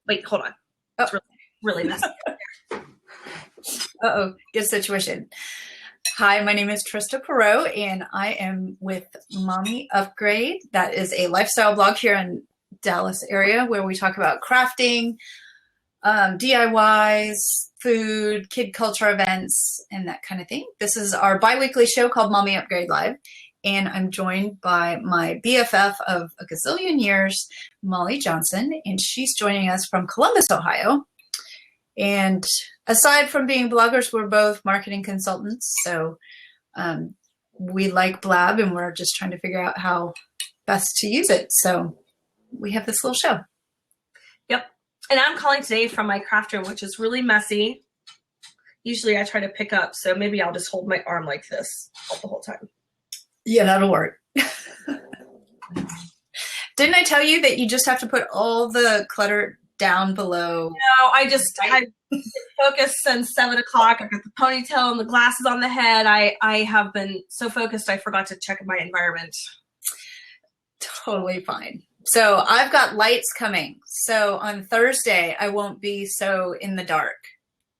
Wait, hold on. It's really messy. Uh-oh, good situation. Hi, my name is Trista Perot, and I am with MommyUpgrade. That is a lifestyle blog here in Dallas area where we talk about crafting, DIYs, food, kid culture events, and that kind of thing. This is our bi-weekly show called MommyUpgrade Live, and I'm joined by my BFF of a gazillion years, Molly Johnson, and she's joining us from Columbus, Ohio. And aside from being bloggers, we're both marketing consultants. So we like Blab, and we're just trying to figure out how best to use it. So we have this little show. Yep. And I'm calling today from my craft room, which is really messy. Usually I try to pick up, so maybe I'll just hold my arm like this the whole time. Yeah, that'll work. Didn't I tell you that you just have to put all the clutter down below? No, I focused since 7 o'clock. I've got the ponytail and the glasses on the head. I have been so focused I forgot to check my environment. Totally fine. So I've got lights coming. So on Thursday, I won't be so in the dark.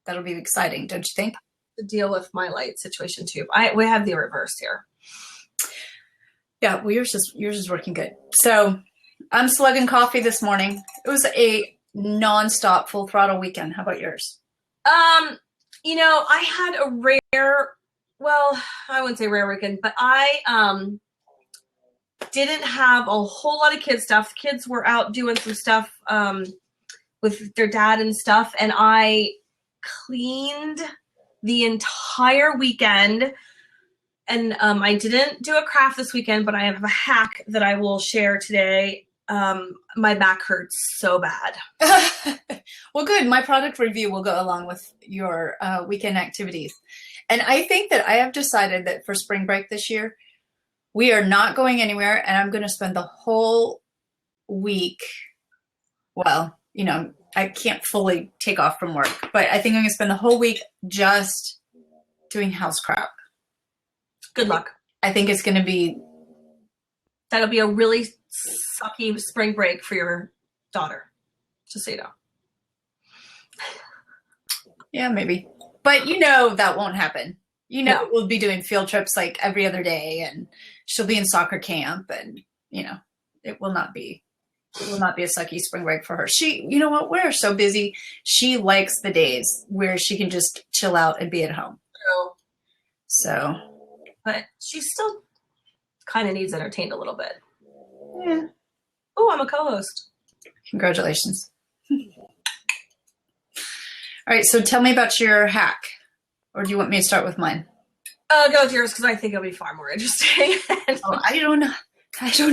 That'll be exciting, don't you think? To deal with my light situation too. We have the reverse here. Yeah, well, yours is working good. So I'm slugging coffee this morning. It was a nonstop full throttle weekend. How about yours? I had a rare, well, I wouldn't say rare weekend, but I didn't have a whole lot of kid stuff. The kids were out doing some stuff with their dad and stuff, and I cleaned the entire weekend. And I didn't do a craft this weekend, but I have a hack that I will share today. My back hurts so bad. Well, good. My product review will go along with your weekend activities. And I think that I have decided that for spring break this year, we are not going anywhere, and I'm going to spend the whole week. Well, I can't fully take off from work, but I think I'm going to spend the whole week just doing house crap. Good luck. I think it's going to be. That'll be a really sucky spring break for your daughter, just so you know. Yeah, maybe. But that won't happen. No. We'll be doing field trips like every other day, and she'll be in soccer camp, and it will not be a sucky spring break for her. She, we're so busy. She likes the days where she can just chill out and be at home. So. But she still kind of needs entertained a little bit. Yeah. Oh, I'm a co-host. Congratulations. All right, so tell me about your hack. Or do you want me to start with mine? Go with yours, because I think it'll be far more interesting. Oh, I don't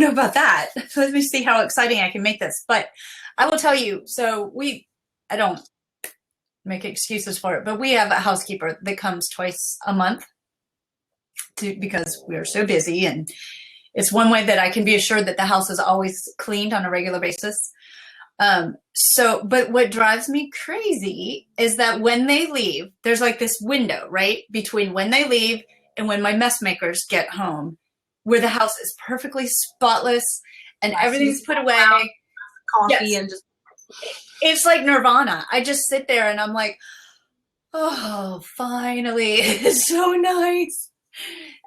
know about that. Let me see how exciting I can make this. But I will tell you, I don't make excuses for it, but we have a housekeeper that comes twice a month because we are so busy, and it's one way that I can be assured that the house is always cleaned on a regular basis. But what drives me crazy is that when they leave, there's like this window, right, between when they leave and when my mess makers get home, where the house is perfectly spotless and everything's put away. Coffee. Yes. And just. It's like nirvana. I just sit there and I'm like, oh, finally, it's so nice.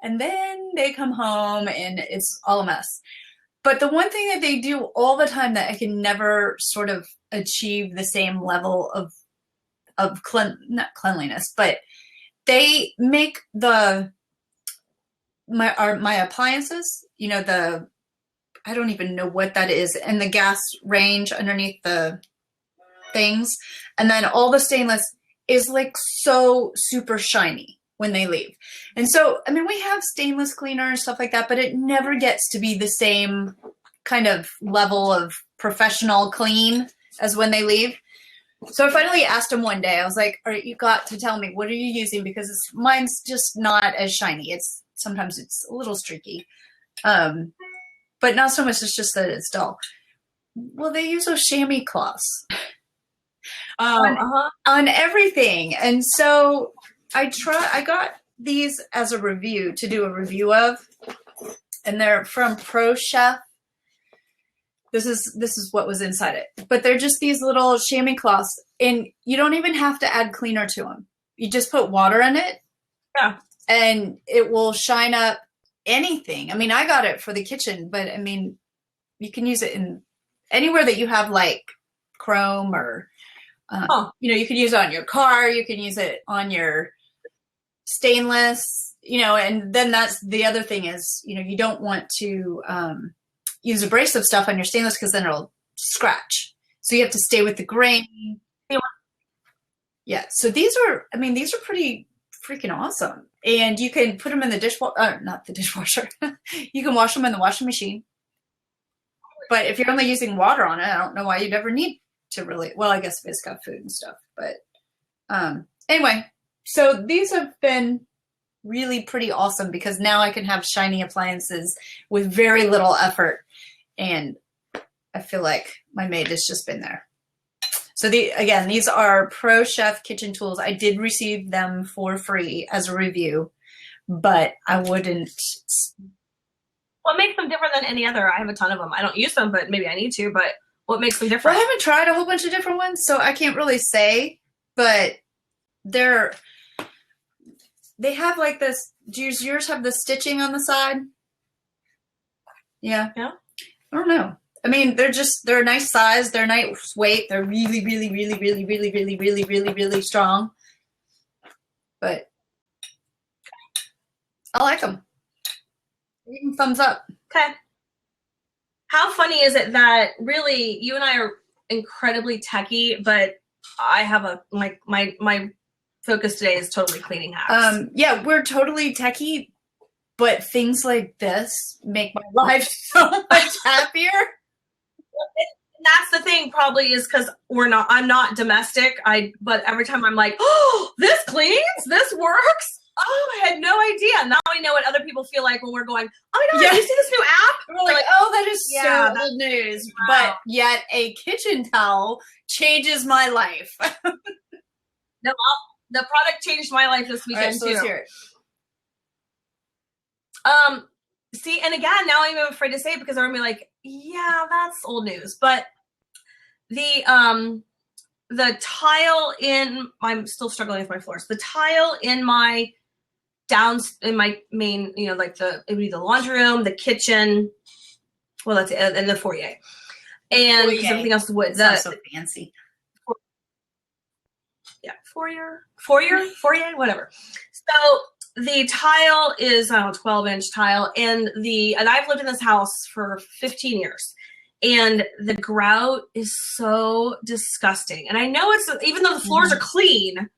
And then they come home and it's all a mess. But the one thing that they do all the time that I can never sort of achieve the same level of not cleanliness, but they make my appliances, I don't even know what that is, and the gas range underneath the things, and then all the stainless is like so super shiny when they leave. And so, we have stainless cleaner and stuff like that, but it never gets to be the same kind of level of professional clean as when they leave. So I finally asked him one day, I was like, all right, you got to tell me, what are you using? Because mine's just not as shiny. Sometimes it's a little streaky. But not so much, it's just that it's dull. Well, they use those chamois cloths on everything. And so I got these as a review to do a review of, and they're from Pro Chef. This is what was inside it. But they're just these little chamois cloths, and you don't even have to add cleaner to them. You just put water in it, Yeah. and it will shine up anything. I mean, I got it for the kitchen, but I mean, you can use it in anywhere that you have like chrome or, you can use it on your car. You can use it on your stainless, and then that's the other thing is, you don't want to use abrasive stuff on your stainless because then it'll scratch. So you have to stay with the grain. Yeah. So these are pretty freaking awesome. And you can put them in the dishwasher, not the dishwasher. You can wash them in the washing machine. But if you're only using water on it, I don't know why you'd ever need to really, well, I guess if it's got food and stuff. But anyway, so these have been really pretty awesome because now I can have shiny appliances with very little effort. And I feel like my maid has just been there. So these are Pro Chef kitchen tools. I did receive them for free as a review, but I wouldn't. What makes them different than any other? I have a ton of them. I don't use them, but maybe I need to. But what makes them different? Well, I haven't tried a whole bunch of different ones, so I can't really say. But they have like this. Do yours have the stitching on the side? Yeah. Yeah. I don't know. I mean, they're a nice size. They're nice weight. They're really, really, really, really, really, really, really, really, really strong. But I like them. Even thumbs up. Okay. How funny is it that really you and I are incredibly techie, but I have my focus today is totally cleaning hacks. Yeah, we're totally techie, but things like this make my life so much happier. That's the thing, probably, is because I'm not domestic. But every time I'm like, oh, this cleans, this works. Oh, I had no idea. Now I know what other people feel like when we're going, oh my God, you see this new app? We're like, oh, that is yeah, so old news. Wow. But yet a kitchen towel changes my life. No, the product changed my life this weekend, so let's hear it. See, and again, now I'm afraid to say it because I'm gonna be like, yeah, that's old news. But the tile I'm still struggling with my floors. The tile in my main, like it would be the laundry room, the kitchen. Well, that's it, and the foyer, and everything else is wood. Sounds so fancy. Yeah, foyer, whatever. So the tile is 12-inch tile, and I've lived in this house for 15 years, and the grout is so disgusting. And I know even though the floors are clean,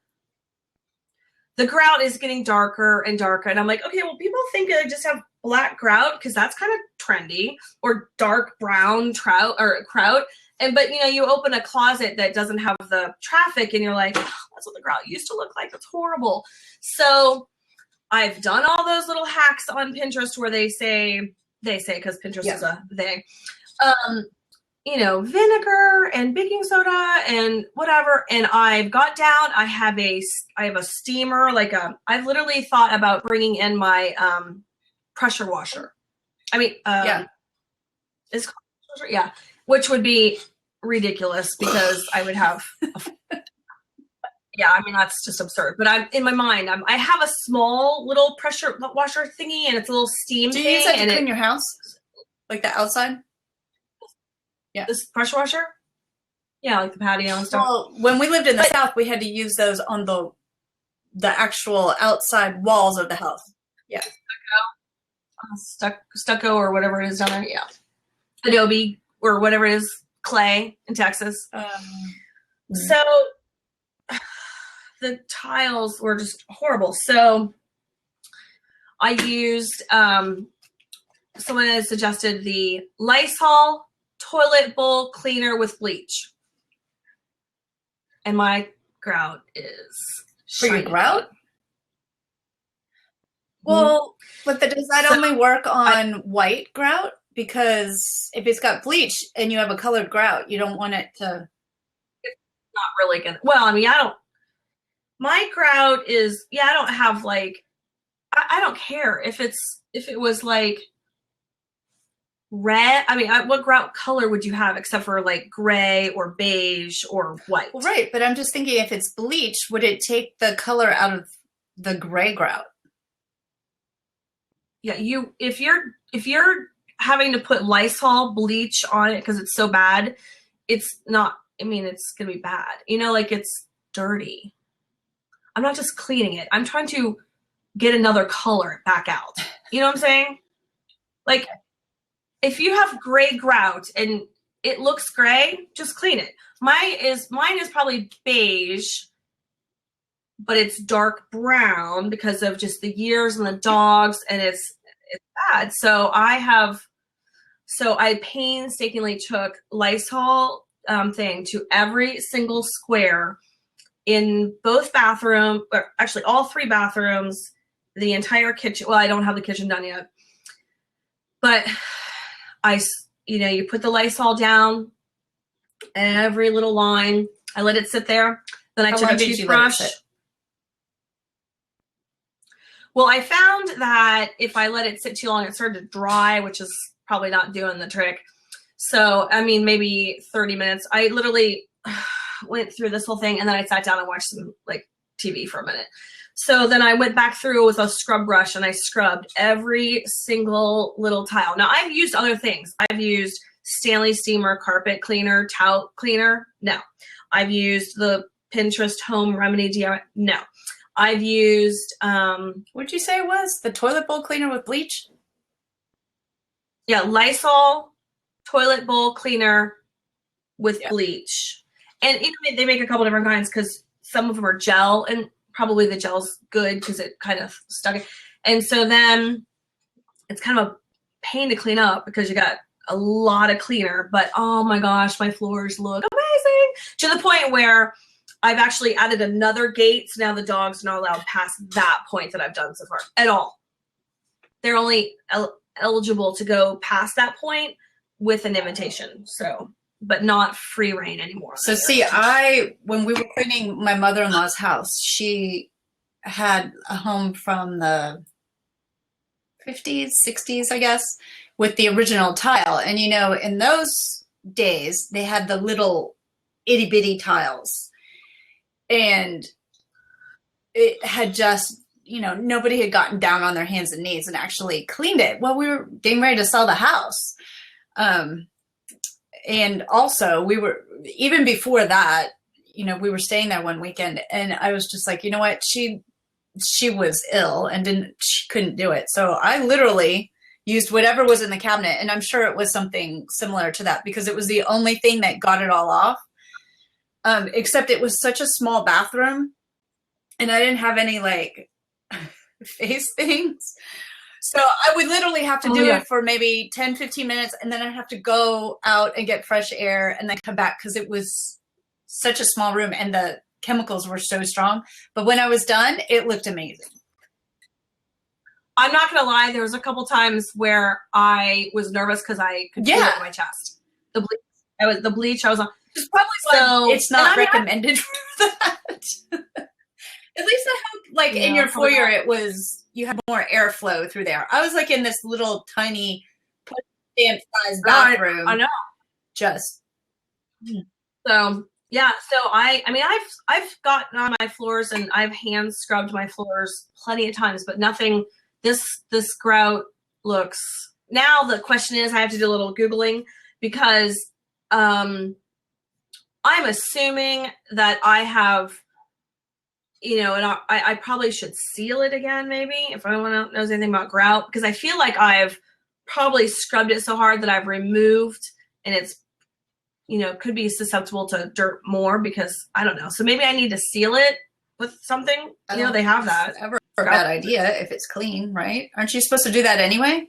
the grout is getting darker and darker. And I'm like, okay, well, people think I just have black grout because that's kind of trendy, or dark brown kraut. But you open a closet that doesn't have the traffic, and you're like, oh, that's what the grout used to look like. That's horrible. So I've done all those little hacks on Pinterest where they say because Pinterest is a they, vinegar and baking soda and whatever. And I've got down. I have a steamer. I've literally thought about bringing in my pressure washer. I mean, it's called pressure, yeah, which would be ridiculous because I would have. Yeah, I mean, that's just absurd. But I'm in my mind, I have a small little pressure washer thingy, and it's a little steam thing. Do you use that to clean your house? Like the outside? Yeah. This pressure washer? Yeah, like the patio and stuff. Well, when we lived in the South, we had to use those on the actual outside walls of the house. Yeah. Stucco or whatever it is down there. Yeah. Adobe or whatever it is, clay in Texas. So the tiles were just horrible. So I used, someone had suggested the Lysol toilet bowl cleaner with bleach. And my grout is shiny. For your grout? Well, but does that only work on white grout? Because if it's got bleach and you have a colored grout, you don't want it to. It's not really good. Well, I mean, my grout is, I don't have I don't care if it was red. I mean, what grout color would you have except for like gray or beige or white? Well, right, but I'm just thinking if it's bleach, would it take the color out of the gray grout? Yeah, if you're having to put Lysol bleach on it because it's so bad, it's not. I mean, it's gonna be bad. Like it's dirty. I'm not just cleaning it. I'm trying to get another color back out. You know what I'm saying? Like, if you have gray grout and it looks gray, just clean it. Mine is probably beige, but it's dark brown because of just the years and the dogs, and it's bad. So I painstakingly took Lysol thing to every single square in both bathrooms, or actually all 3 bathrooms, the entire kitchen. Well, I don't have the kitchen done yet, but you put the Lysol down every little line. I let it sit there. Then I took a toothbrush. Well, I found that if I let it sit too long, it started to dry, which is probably not doing the trick. So, I mean, maybe 30 minutes. I literally went through this whole thing, and then I sat down and watched some TV for a minute. So then I went back through with a scrub brush, and I scrubbed every single little tile. Now, I've used other things. I've used Stanley Steamer carpet cleaner, towel cleaner. No. I've used the Pinterest Home Remedy DIY. No. I've used, what'd you say it was? The toilet bowl cleaner with bleach? Yeah, Lysol toilet bowl cleaner with bleach. And they make a couple different kinds because some of them are gel, and probably the gel's good because it kind of stuck it. And so then it's kind of a pain to clean up because you got a lot of cleaner. But oh my gosh, my floors look amazing to the point where I've actually added another gate, so now the dogs are not allowed past that point that I've done so far at all. They're only eligible to go past that point with an invitation, but not free reign anymore. So see, when we were cleaning my mother-in-law's house, she had a home from the 50s, 60s, I guess, with the original tile. And, in those days, they had the little itty-bitty tiles. And it had just, nobody had gotten down on their hands and knees and actually cleaned it. Well, we were getting ready to sell the house. And also even before that, we were staying there one weekend, and I was just like, you know what? She was ill and she couldn't do it. So I literally used whatever was in the cabinet, and I'm sure it was something similar to that because it was the only thing that got it all off. Except it was such a small bathroom, and I didn't have any face things. So I would literally have to do it for maybe 10, 15 minutes, and then I'd have to go out and get fresh air and then come back because it was such a small room and the chemicals were so strong. But when I was done, it looked amazing. I'm not going to lie. There was a couple times where I was nervous because I could feel it in my chest. The bleach I was on. It's probably it's not recommended for that. At least I hope, in your foyer, you had more airflow through there. I was in this little tiny stamp size bathroom. I know. Just so yeah. So I've gotten on my floors and I've hand scrubbed my floors plenty of times, but nothing. This grout looks. Now the question is, I have to do a little Googling because I'm assuming that I have. And I probably should seal it again, maybe, if anyone knows anything about grout, because I feel like I've probably scrubbed it so hard that I've removed, and it's, could be susceptible to dirt more because I don't know. So maybe I need to seal it with something. They have that. Ever a bad idea if it's clean, right? Aren't you supposed to do that anyway?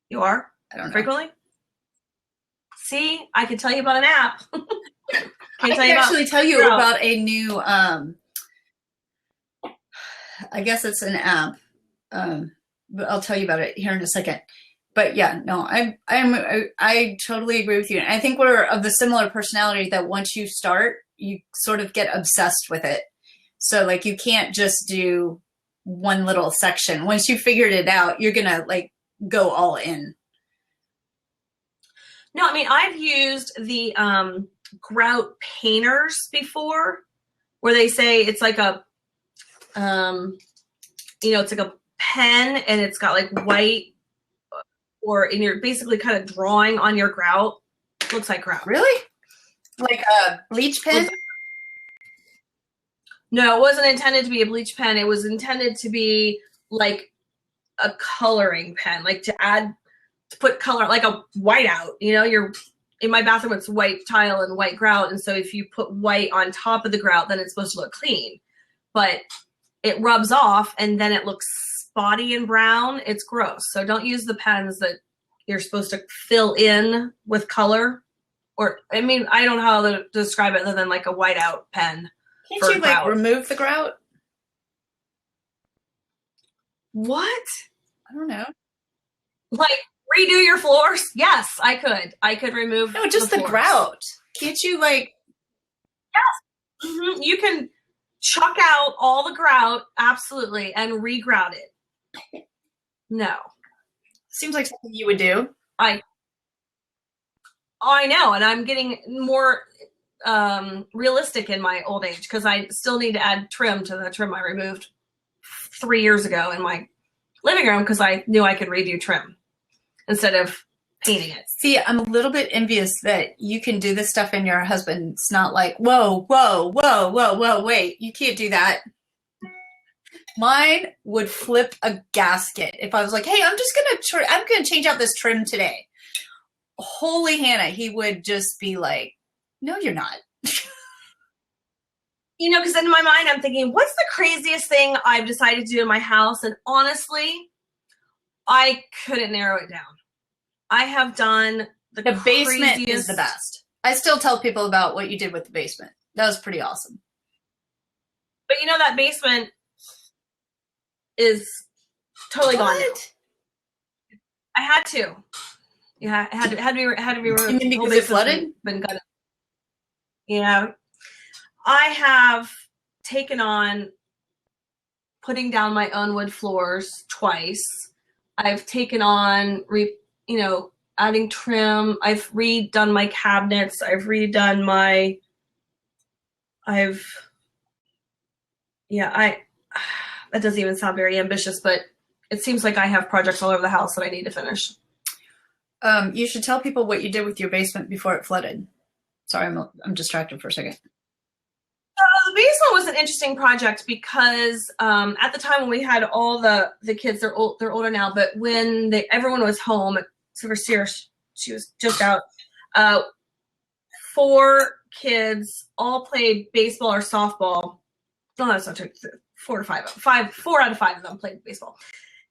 You are? I don't know. Frequently? See, I could tell you about an app. I can actually tell you about a new, I guess it's an app, but I'll tell you about it here in a second. But yeah, no, I totally agree with you. And I think we're of the similar personality that once you start, you sort of get obsessed with it. So you can't just do one little section. Once you figured it out, you're going to go all in. No, I mean, I've used the grout painters before, where they say it's like a, it's like a pen and it's got like white, and you're basically kind of drawing on your grout. Looks like grout. Really? Like a bleach pen? No, it wasn't intended to be a bleach pen. It was intended to be like a coloring pen, like to put color, like a whiteout. In my bathroom, it's white tile and white grout. And so if you put white on top of the grout, then it's supposed to look clean. But it rubs off and then it looks spotty and brown. It's gross. So don't use the pens that you're supposed to fill in with color. I don't know how to describe it other than like a whiteout pen. Can't you like remove the grout? What? I don't know. Like redo your floors? Yes, I could. I could remove. No, just the grout. Can't you like? Yes. Mm-hmm. You can chuck out all the grout, absolutely, and regrout it. No. Seems like something you would do. I know, and I'm getting more realistic in my old age because I still need to add trim to the trim I removed 3 years ago in my living room because I knew I could redo trim instead of painting it. See, I'm a little bit envious that you can do this stuff and your husband's not like, whoa, wait, you can't do that. Mine would flip a gasket if I was like, hey, I'm gonna change out this trim today. Holy Hannah, he would just be like, no, you're not. Because in my mind, I'm thinking, what's the craziest thing I've decided to do in my house? And honestly, I couldn't narrow it down. I have done the basement craziest. Is the best. I still tell people about what you did with the basement. That was pretty awesome. But that basement is totally gone now. I had to. Yeah, it had to be removed. You mean because it flooded? Been gutted. Yeah. I have taken on putting down my own wood floors twice. I've taken on adding trim. I've redone my cabinets. I've redone my that doesn't even sound very ambitious, but it seems like I have projects all over the house that I need to finish. You should tell people what you did with your basement before it flooded. Sorry, I'm distracted for a second. The basement was an interesting project because at the time when we had all the kids, they're older now, but when everyone was home, except for Sierra, she was just out. 4 kids all played baseball or softball. No, that's not true. 4 to 5. 4 out of 5 of them played baseball,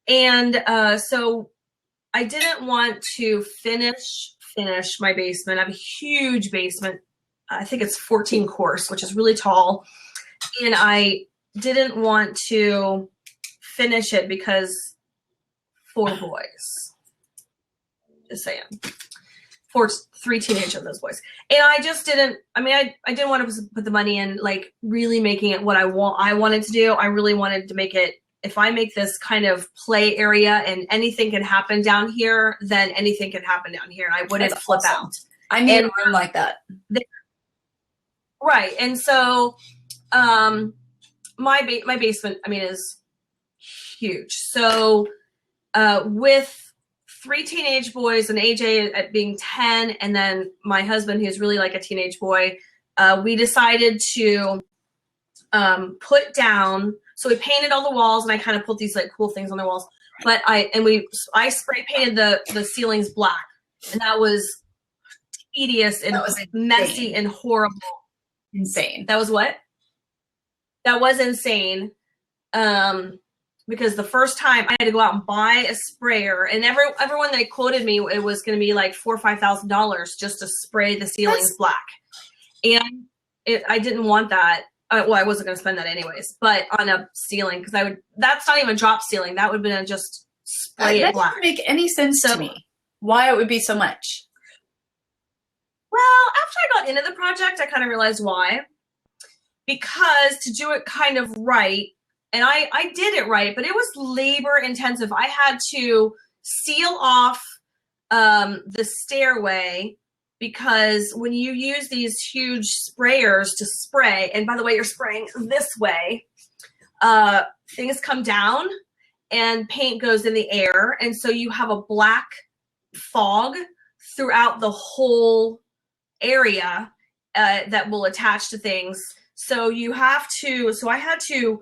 and so I didn't want to finish my basement. I have a huge basement. I think it's 14 course, which is really tall. And I didn't want to finish it because 4 boys. Just saying. 3 teenage of those boys. And I just didn't, I didn't want to put the money in like really making it what I wanted to do. I really wanted to make it, if I make this kind of play area and anything can happen down here, then anything can happen down here. And I wouldn't flip out. I need a room like that. Right. And so my basement, is huge. So with 3 teenage boys and AJ at being 10, and then my husband, who's really like a teenage boy, we decided to put down, so we painted all the walls, and I kind of put these like cool things on the walls. But I spray painted the ceilings black, and that was tedious and messy and horrible. Insane. That was what? That was insane. Because the first time I had to go out and buy a sprayer, and everyone that quoted me, it was going to be like $4,000 or $5,000 just to spray the ceilings black. And I didn't want that. Well, I wasn't going to spend that anyways, but on a ceiling, because that's not even drop ceiling. That would have been just spray it black. That doesn't make any sense to me. Why it would be so much. Well, after I got into the project, I kind of realized why. Because to do it kind of right, and I did it right, but it was labor intensive. I had to seal off the stairway, because when you use these huge sprayers to spray, and by the way, you're spraying this way, things come down and paint goes in the air. And so you have a black fog throughout the whole area that will attach to things. So you have to, so I had to,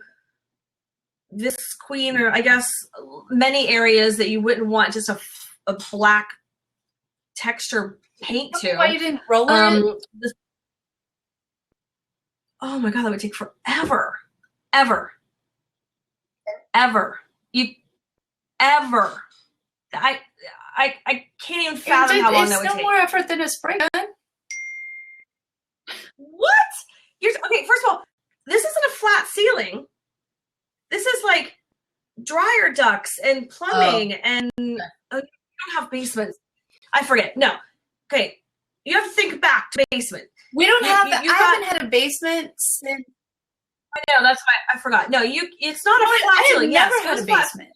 this queen, or I guess many areas that you wouldn't want just a black texture paint to. Why you didn't roll it? Oh my God, that would take forever. I can't even fathom how long that would take. It's no more effort than a spray gun. What? Okay, first of all, this isn't a flat ceiling. This is like dryer ducts and plumbing, and you don't have basements. I forget. No. Okay. You have to think back to basement. We don't have I haven't had a basement since. I know, that's why I forgot. No, it's not a flat ceiling. I've never had a basement.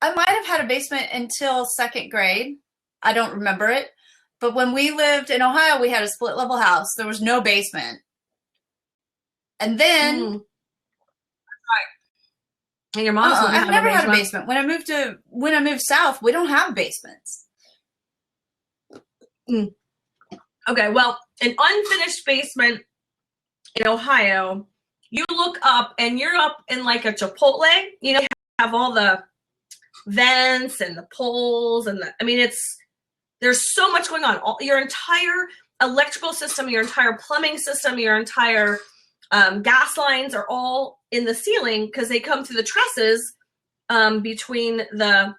I might have had a basement until second grade. I don't remember it. But when we lived in Ohio, we had a split level house. There was no basement. And then right. And your mom's I've never had a basement. When I moved south, we don't have basements. Okay, well, an unfinished basement in Ohio, you look up and you're up in like a Chipotle. You know, you have all the vents and the poles and there's so much going on. Your entire electrical system, your entire plumbing system, your entire gas lines are all in the ceiling because they come through the trusses between the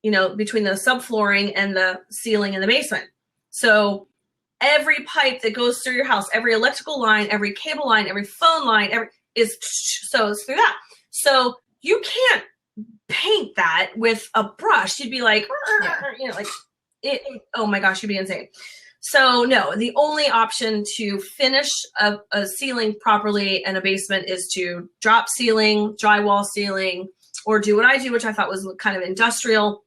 subflooring and the ceiling in the basement. So every pipe that goes through your house, every electrical line, every cable line, every phone line, it's through that. So you can't paint that with a brush. You'd be like, oh my gosh, you'd be insane. So no, the only option to finish a ceiling properly in a basement is to drop ceiling, drywall ceiling, or do what I do, which I thought was kind of industrial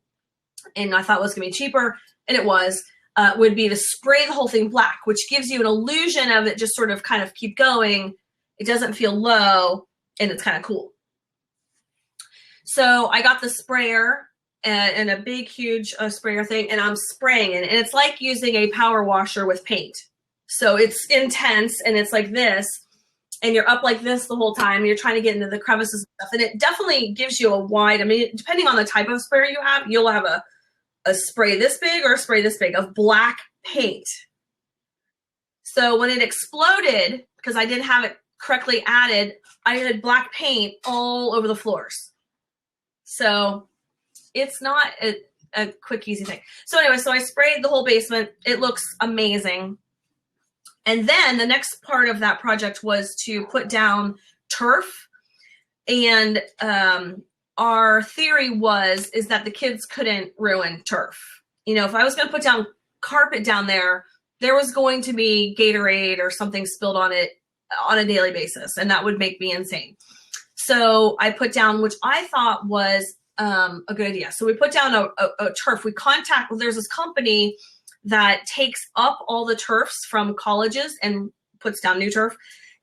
and I thought was gonna be cheaper, and it was, would be to spray the whole thing black, which gives you an illusion of it just sort of kind of keep going. It doesn't feel low and it's kind of cool. So I got the sprayer and a big, huge sprayer thing, and I'm spraying it. And it's like using a power washer with paint. So it's intense, and it's like this, and you're up like this the whole time. You're trying to get into the crevices and stuff. And it definitely gives you a wide, depending on the type of sprayer you have, you'll have a spray this big or a spray this big of black paint. So when it exploded, because I didn't have it correctly added, I had black paint all over the floors. So it's not a quick, easy thing. So anyway, so I sprayed the whole basement. It looks amazing. And then the next part of that project was to put down turf. And our theory is that the kids couldn't ruin turf. You know, if I was going to put down carpet down there, there was going to be Gatorade or something spilled on it on a daily basis, and that would make me insane. So I put down, which I thought was a good idea. So we put down a turf. There's this company that takes up all the turfs from colleges and puts down new turf.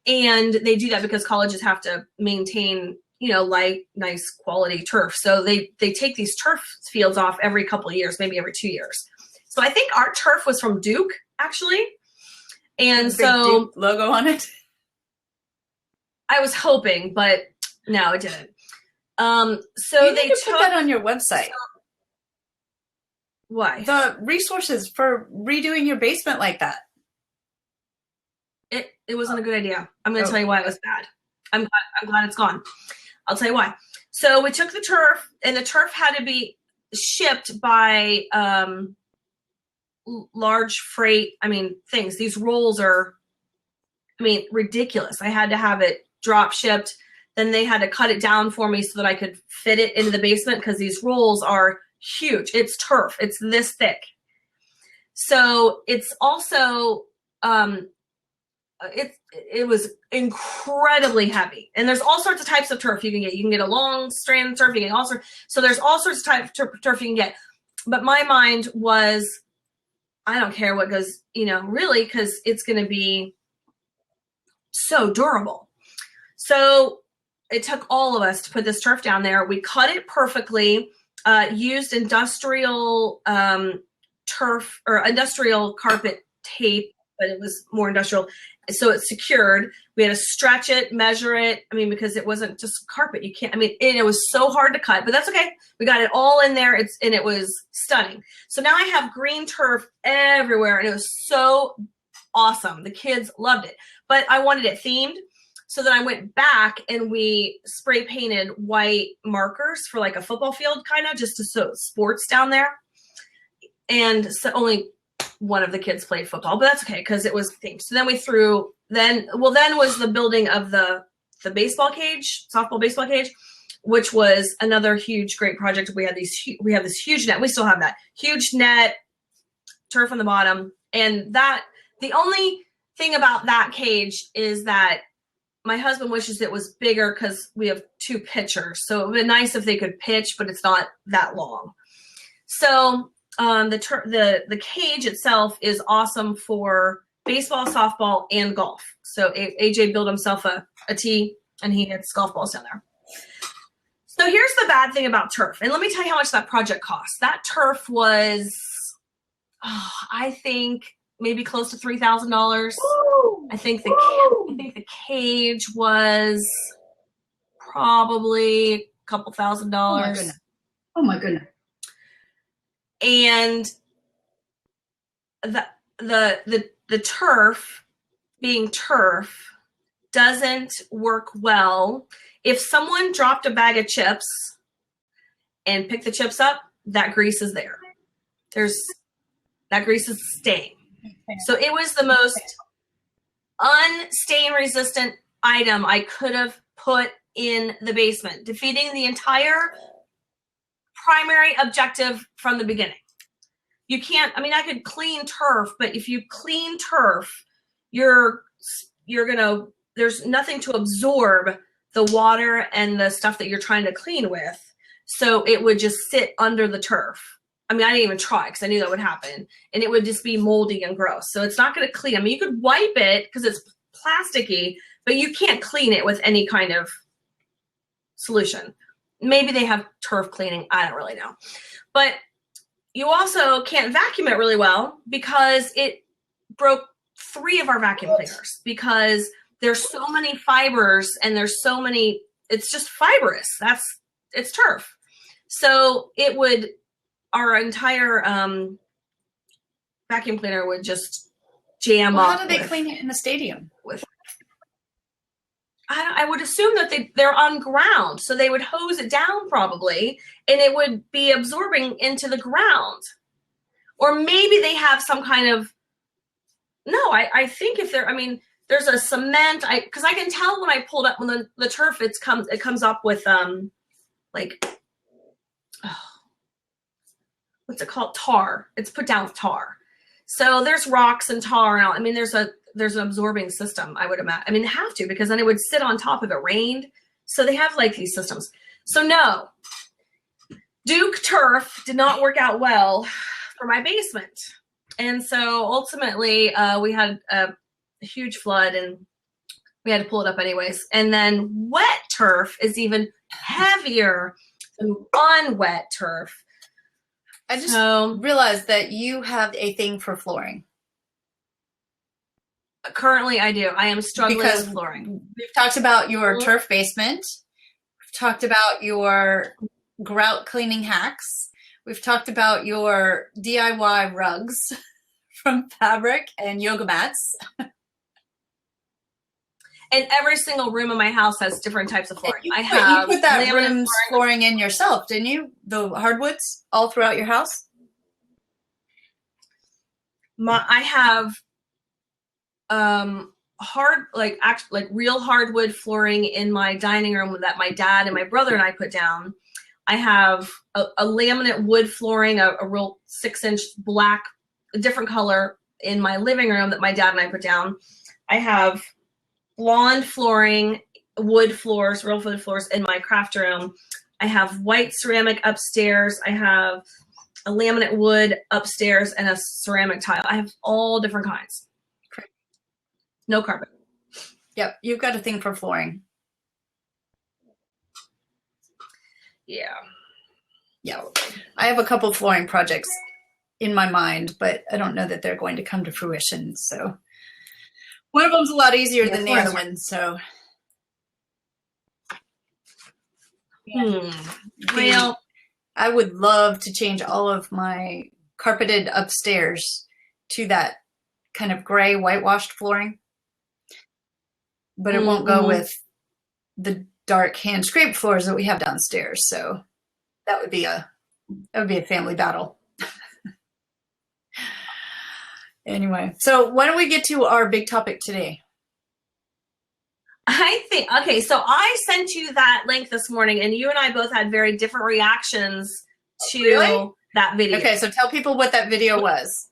And they do that because colleges have to maintain, light, nice quality turf. So they take these turf fields off every couple of years, maybe every 2 years. So I think our turf was from Duke, actually. And so Duke logo on it. I was hoping, but no, it didn't. So you need to put that on your website. Why? The resources for redoing your basement like that. It wasn't a good idea. I'm going to tell you why it was bad. I'm glad it's gone. I'll tell you why. So we took the turf, and the turf had to be shipped by large freight. Things. These rolls are, ridiculous. I had to have it drop shipped. Then they had to cut it down for me so that I could fit it into the basement because these rolls are huge. It's turf. It's this thick. So it's also it was incredibly heavy. And there's all sorts of types of turf you can get. You can get a long strand turf. You can also, so there's all sorts of types of turf you can get. But my mind was, I don't care what goes, really, because it's going to be so durable. So it took all of us to put this turf down there. We cut it perfectly, used industrial turf or industrial carpet tape, but it was more industrial. So it's secured. We had to stretch it, measure it. I mean, because it wasn't just carpet. You can't, and it was so hard to cut, but that's okay. We got it all in there. And it was stunning. So now I have green turf everywhere, and it was so awesome. The kids loved it, but I wanted it themed. So then I went back and we spray painted white markers for like a football field, kind of just to show sports down there. And so only one of the kids played football, but that's okay because it was themed. So then we threw, then was the building of the baseball cage, softball baseball cage, which was another huge, great project. We have this huge net. We still have that huge net, turf on the bottom. And the only thing about that cage is that my husband wishes it was bigger because we have 2 pitchers. So it would be nice if they could pitch, but it's not that long. So the cage itself is awesome for baseball, softball, and golf. So AJ built himself a tee, and he hits golf balls down there. So here's the bad thing about turf. And let me tell you how much that project cost. That turf was, I think, maybe close to $3,000. I think the cage was probably a couple $1,000. Oh my goodness. And the turf, being turf, doesn't work well. If someone dropped a bag of chips and picked the chips up, that grease is there. That grease is staying. So it was the most unstain resistant item I could have put in the basement, defeating the entire primary objective from the beginning. You can't, I could clean turf, but if you clean turf, you're gonna, there's nothing to absorb the water and the stuff that you're trying to clean with. So it would just sit under the turf. I didn't even try because I knew that would happen, and it would just be moldy and gross. So it's not going to clean. You could wipe it because it's plasticky, but you can't clean it with any kind of solution. Maybe they have turf cleaning. I don't really know. But you also can't vacuum it really well because it broke 3 of our vacuum cleaners because there's so many fibers and there's so many, it's just fibrous. It's turf. So it would, our entire vacuum cleaner would just jam up. How do they clean it in the stadium? I would assume that they're on ground, so they would hose it down probably, and it would be absorbing into the ground. Or maybe they have some kind of, no, I think if they're, there's a cement, because I can tell when I pulled up, when the turf, it comes up with, what's it called? Tar. It's put down with tar. So there's rocks and tar and all. There's an absorbing system, I would imagine. They have to, because then it would sit on top if it rained. So they have these systems. So no, Duke turf did not work out well for my basement. And so ultimately we had a huge flood and we had to pull it up anyways. And then wet turf is even heavier than unwet turf. I just realized that you have a thing for flooring. Currently, I do. I am struggling with flooring. We've talked about your turf basement. We've talked about your grout cleaning hacks. We've talked about your DIY rugs from fabric and yoga mats. And every single room in my house has different types of flooring. You put that room's flooring in yourself, didn't you? The hardwoods all throughout your house? I have real hardwood flooring in my dining room that my dad and my brother and I put down. I have a laminate wood flooring, a real 6-inch black, a different color in my living room that my dad and I put down. I have lawn flooring, wood floors, real wood floors in my craft room. I have white ceramic upstairs. I have a laminate wood upstairs and a ceramic tile. I have all different kinds. No carpet. Yep, you've got a thing for flooring. Yeah. Yeah. I have a couple flooring projects in my mind, but I don't know that they're going to come to fruition. So one of them's a lot easier than the other one. So well, I would love to change all of my carpeted upstairs to that kind of gray whitewashed flooring, but it won't go with the dark hand scraped floors that we have downstairs. So that would be a family battle. Anyway, so why don't we get to our big topic today? I think, okay, so I sent you that link this morning, and you and I both had very different reactions to that video. Okay, so tell people what that video was.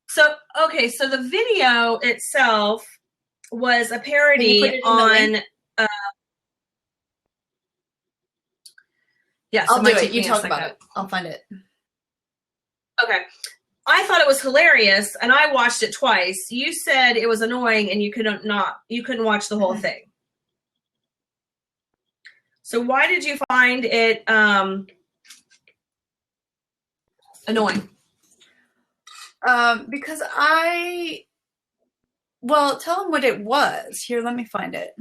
So, okay, so the video itself was a parody on... yes, I'll do it. You talk about it. I'll find it. Okay. I thought it was hilarious, and I watched it twice. You said it was annoying, and you couldn't watch the whole thing. So why did you find it annoying? Because tell them what it was. Here, let me find it.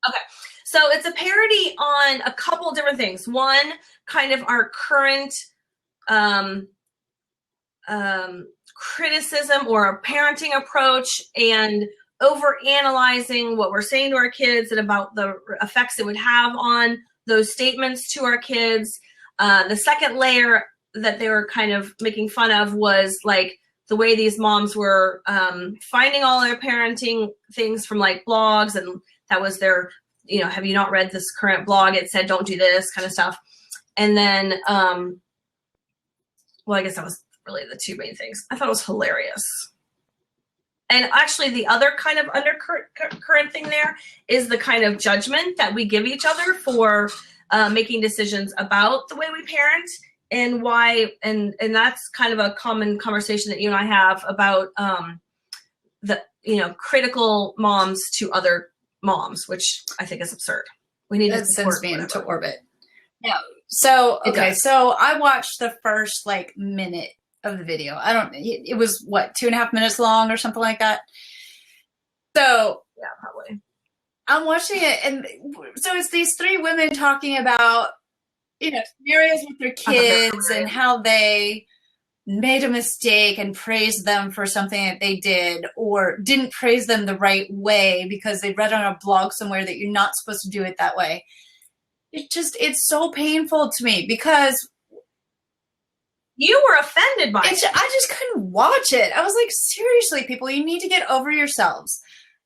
Okay. So it's a parody on a couple different things. One, kind of our current criticism or a parenting approach and over analyzing what we're saying to our kids and about the effects it would have on those statements to our kids. The second layer that they were kind of making fun of was like the way these moms were finding all their parenting things from like blogs, and that was their, have you not read this current blog? It said, don't do this kind of stuff. And then, I guess that was really the two main things. I thought it was hilarious. And actually the other kind of undercurrent thing there is the kind of judgment that we give each other for making decisions about the way we parent and why, and that's kind of a common conversation that you and I have about the, critical moms to other moms, which I think is absurd. We need to send me into orbit. Yeah. So, okay. So I watched the first minute of the video. It was what, 2.5 minutes long or something like that. So yeah, probably. I'm watching it. And so it's these three women talking about, scenarios with their kids and how they made a mistake and praised them for something that they did, or didn't praise them the right way because they read on a blog somewhere that you're not supposed to do it that way. It's so painful to me because you were offended by it. I just couldn't watch it. I was like, seriously, people, you need to get over yourselves.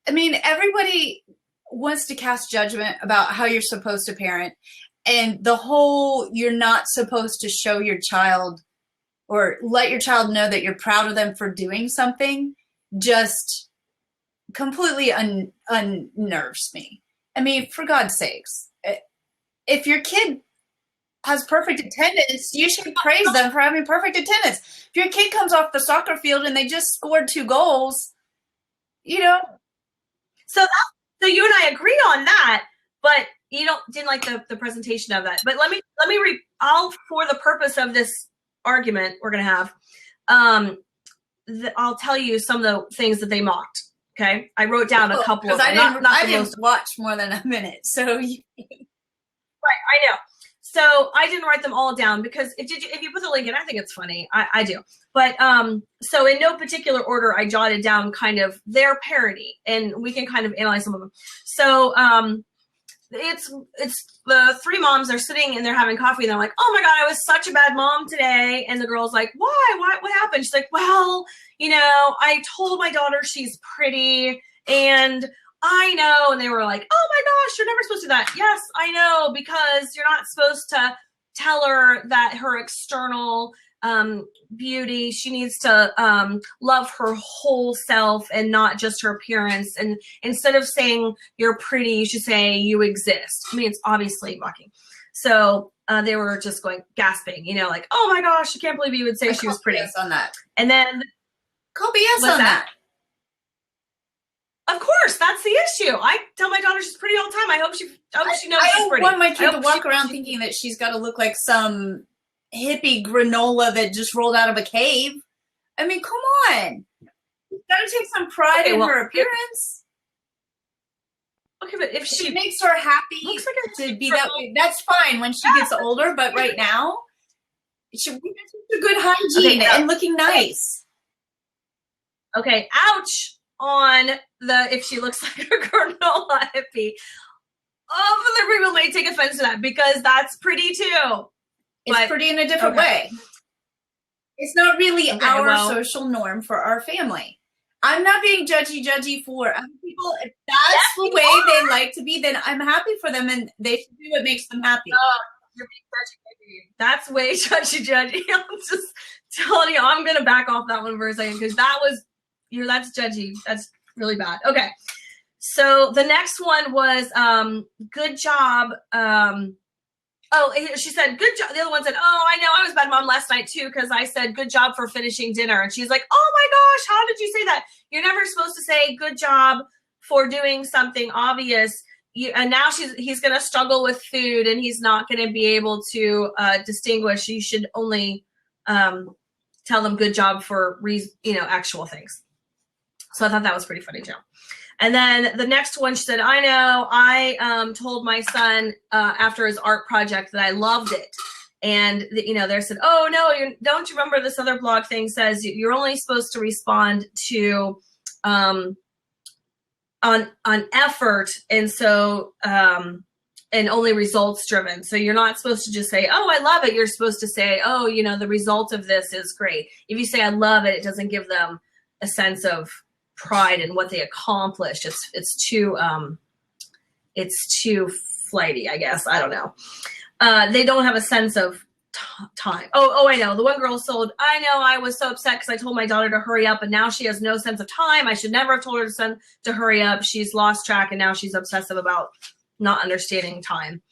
I mean, everybody wants to cast judgment about how you're supposed to parent, and the whole you're not supposed to show your child or let your child know that you're proud of them for doing something just completely unnerves me. I mean, for God's sakes, if your kid has perfect attendance, you should praise them for having perfect attendance. If your kid comes off the soccer field and they just scored 2 goals, So you and I agree on that, but you didn't like the presentation of that. But let me for the purpose of this argument we're going to have, I'll tell you some of the things that they mocked. Okay. I wrote down a couple of them. I didn't watch more than a minute. So right. I know. So I didn't write them all down because if you put the link in, I think it's funny. I do. But so in no particular order, I jotted down kind of their parody, and we can kind of analyze some of them. So it's the three moms are sitting and they're having coffee and they're like, oh my God, I was such a bad mom today. And the girl's like, why? What happened? She's like, well, I told my daughter she's pretty and I know. And they were like, oh my gosh, you're never supposed to do that. Yes, I know, because you're not supposed to tell her that her external beauty. She needs to love her whole self and not just her appearance. And instead of saying you're pretty, you should say you exist. I mean, it's obviously mocking. So they were just going gasping, you know, like, oh my gosh, I can't believe you would say she was pretty. On that. And then call BS on that. Of course, that's the issue. I tell my daughter she's pretty all the time. I hope she knows she's pretty. I don't want my kid to walk around thinking that she's got to look like some hippie granola that just rolled out of a cave. I mean, come on. You've got to take some pride in her appearance. Okay, but if she makes her happy to be that way, that's fine when she gets older. But right now, she needs a good hygiene and looking nice. Okay, ouch on the if she looks like a granola hippie. Other people may take offense to that because that's pretty too. It's pretty in a different way. It's not really our social norm for our family. I'm not being judgy for other people. If that's the way they like to be, then I'm happy for them and they should do what makes them happy. You're being judgy. That's way judgy. I'm just telling you, I'm going to back off that one for a second because that's judgy. That's really bad. Okay. So the next one was good job. She said, good job. The other one said, oh, I know I was a bad mom last night too because I said good job for finishing dinner. And she's like, oh my gosh, how did you say that? You're never supposed to say good job for doing something obvious. And now he's going to struggle with food and he's not going to be able to distinguish. You should only tell them good job for actual things. So I thought that was pretty funny too. And then the next one, she said, I know, I told my son after his art project that I loved it. And, they said, oh, no, don't you remember this other blog thing says you're only supposed to respond to on effort. And so and only results driven. So you're not supposed to just say, oh, I love it. You're supposed to say, oh, the result of this is great. If you say I love it, it doesn't give them a sense of pride in what they accomplished. It's too flighty, I guess. I don't know. They don't have a sense of time. Oh, I know. The one girl I know I was so upset because I told my daughter to hurry up and now she has no sense of time. I should never have told her to hurry up. She's lost track and now she's obsessive about not understanding time.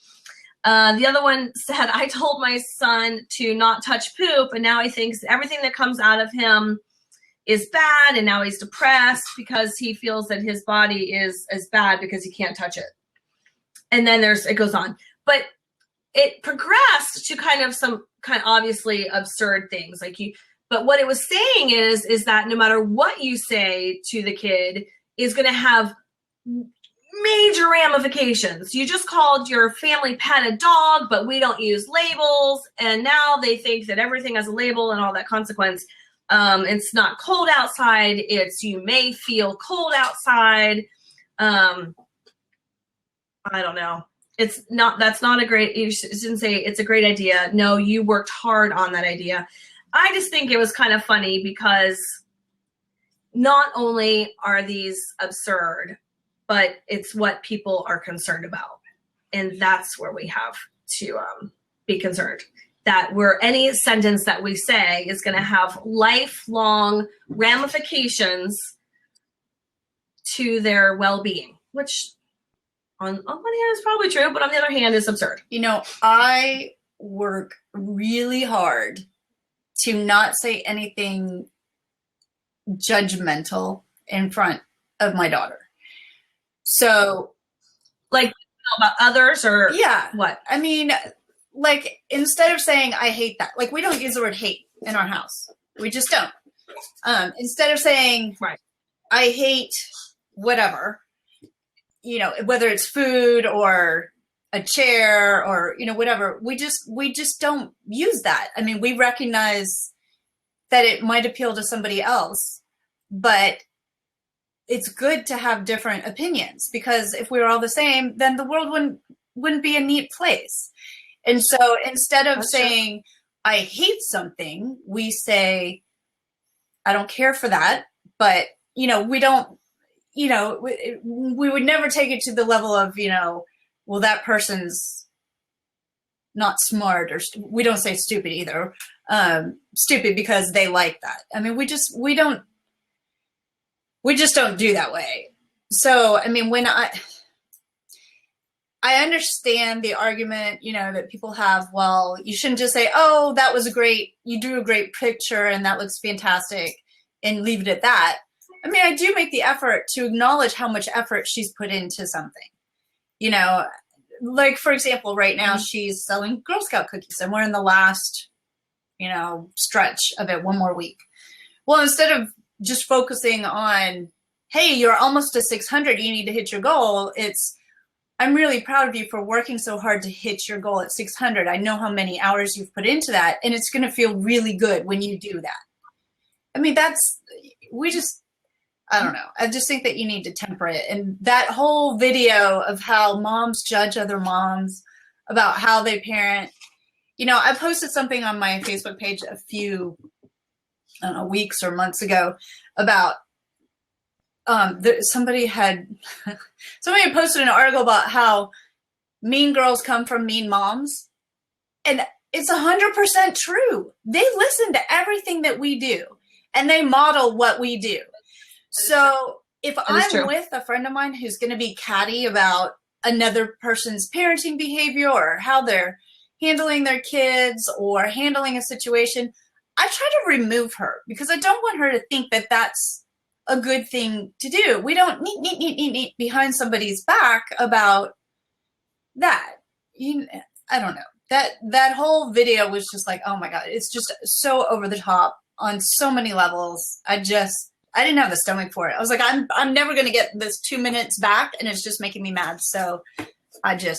The other one said, I told my son to not touch poop and now he thinks everything that comes out of him is bad and now he's depressed because he feels that his body is as bad because he can't touch it. And then it goes on. But it progressed to kind of obviously absurd things but what it was saying is that no matter what you say to the kid is going to have major ramifications. You just called your family pet a dog, but we don't use labels. And now they think that everything has a label and all that consequence. It's not cold outside. You may feel cold outside. I don't know. That's not a great, you shouldn't say it's a great idea. No, you worked hard on that idea. I just think it was kind of funny because not only are these absurd, but it's what people are concerned about. And that's where we have to be concerned. That any sentence that we say is going to have lifelong ramifications to their well-being, which on one hand is probably true, but on the other hand is absurd. I work really hard to not say anything judgmental in front of my daughter. So, like about others or what? I mean, like, instead of saying, I hate that, like, we don't use the word hate in our house. We just don't. Instead of saying, right, I hate whatever, whether it's food or a chair or, whatever, we just don't use that. I mean, we recognize that it might appeal to somebody else, but it's good to have different opinions because if we were all the same, then the world wouldn't be a neat place. And so instead of saying, I hate something, we say, I don't care for that. But, we don't, we would never take it to the level of, well, that person's not smart, or we don't say stupid either. stupid because they like that. I mean, we just don't do that way. So, I mean, when I understand the argument, you know, that people have, well, you shouldn't just say, oh, that was you drew a great picture and that looks fantastic and leave it at that. I mean, I do make the effort to acknowledge how much effort she's put into something. You know, like, for example, right now she's selling Girl Scout cookies and we're in the last, you know, stretch of it, one more week. Well, instead of just focusing on, hey, you're almost to 600, you need to hit your goal, it's, I'm really proud of you for working so hard to hit your goal at 600. I know how many hours you've put into that, and it's going to feel really good when you do that. I mean, I don't know. I just think that you need to temper it. And that whole video of how moms judge other moms about how they parent, you know, I posted something on my Facebook page a few, I don't know, weeks or months ago about somebody had posted an article about how mean girls come from mean moms. And it's 100% true. They listen to everything that we do and they model what we do. So if I'm with a friend of mine who's going to be catty about another person's parenting behavior or how they're handling their kids or handling a situation, I try to remove her because I don't want her to think that that's a good thing to do. We don't neat behind somebody's back about that. I don't know. That whole video was just like, oh my God, it's just so over the top on so many levels. I didn't have the stomach for it. I was like, I'm never going to get this 2 minutes back, and it's just making me mad. So I look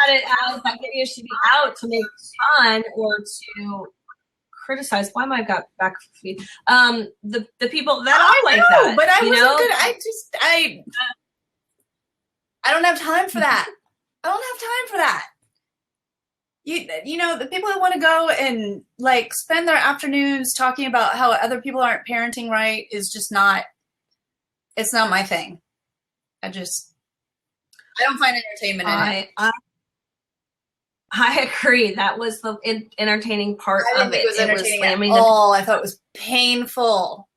at it as that video should be out to make fun or to criticize. Why am I got back feed? The people that I like that, but I wasn't good. I don't have time for that. I don't have time for that. You know, the people that want to go and like spend their afternoons talking about how other people aren't parenting right is just it's not my thing. I don't find entertainment in it. I agree. That was the entertaining part of it. It was entertaining at all. I thought it was painful.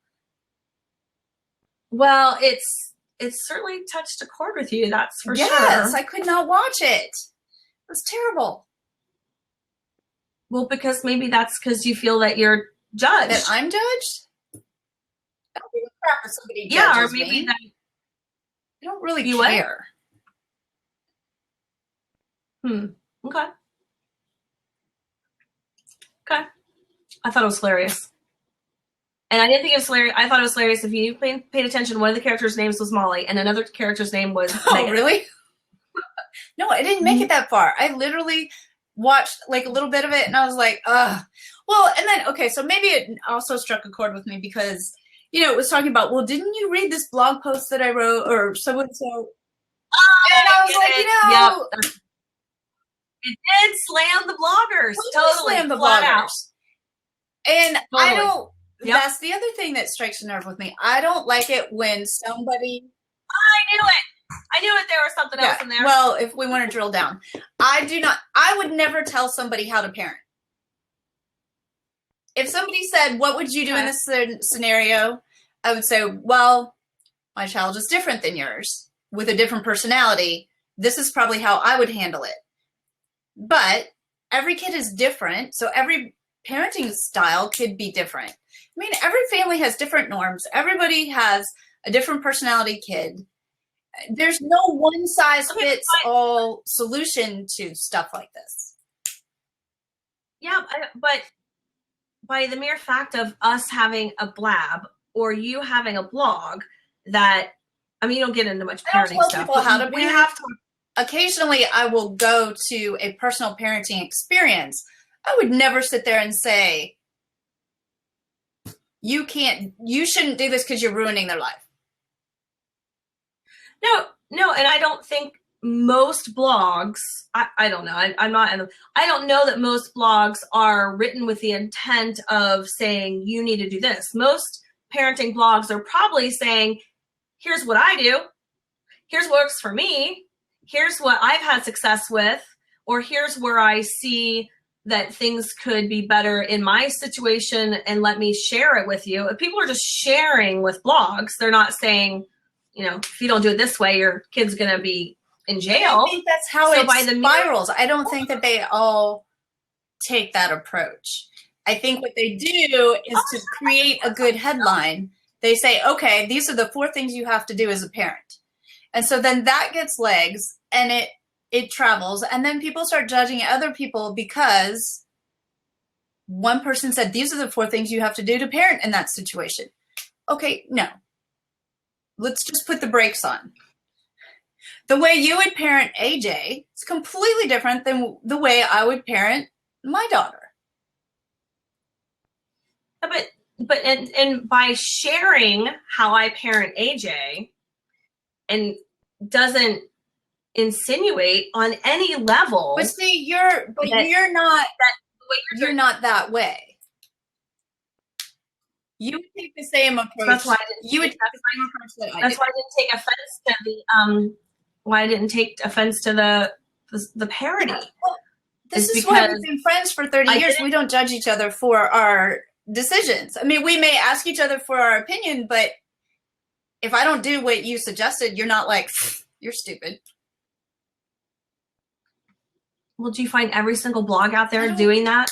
Well, it's certainly touched a chord with you. That's for sure. Yes, I could not watch it. It was terrible. Well, because maybe that's because you feel that you're judged. That I'm judged? I don't give a crap if somebody judges me. Or maybe that I don't really care. Okay. I thought it was hilarious. And I didn't think it was hilarious. I thought it was hilarious if you paid attention. One of the characters' names was Molly, and another character's name was Megan. Really? No, I didn't make it that far. I literally watched like a little bit of it, and I was like, ugh. Well, and then, okay, so maybe it also struck a chord with me because, you know, it was talking about, well, didn't you read this blog post that I wrote or so-and-so? And I was like, you know. Yep. It did slam the bloggers. Totally slam the bloggers. Out. And totally. I don't, that's the other thing that strikes a nerve with me. I don't like it when somebody. I knew it. There was something else in there. Well, if we want to drill down, I would never tell somebody how to parent. If somebody said, what would you do in this scenario? I would say, well, my child is different than yours with a different personality. This is probably how I would handle it. But every kid is different. So every parenting style could be different. I mean, every family has different norms. Everybody has a different personality kid. There's no one size fits all solution to stuff like this. Yeah, but by the mere fact of us having a blab or you having a blog that, I mean, you don't get into much parenting stuff. We have to. Occasionally, I will go to a personal parenting experience. I would never sit there and say, you shouldn't do this because you're ruining their life. No, and I don't think most blogs, I don't know, I don't know that most blogs are written with the intent of saying you need to do this. Most parenting blogs are probably saying, here's what I do, here's what works for me, here's what I've had success with, or here's where I see that things could be better in my situation and let me share it with you. If people are just sharing with blogs, they're not saying, if you don't do it this way, your kid's going to be in jail. I think that's how it spirals. I don't think that they all take that approach. I think what they do is to create a good headline. They say, okay, these are the 4 things you have to do as a parent. And so then that gets legs and it travels. And then people start judging other people because one person said, these are the 4 things you have to do to parent in that situation. Okay, no. Let's just put the brakes on. The way you would parent AJ is completely different than the way I would parent my daughter. But by sharing how I parent AJ and doesn't insinuate on any level. But see, you're not that way. You would take the same approach. That's why I didn't That's why I didn't take offense to the parody. Well, this is why we've been friends for 30 years. We don't judge each other for our decisions. I mean, we may ask each other for our opinion, but if I don't do what you suggested, you're not like, you're stupid. Well, do you find every single blog out there doing that?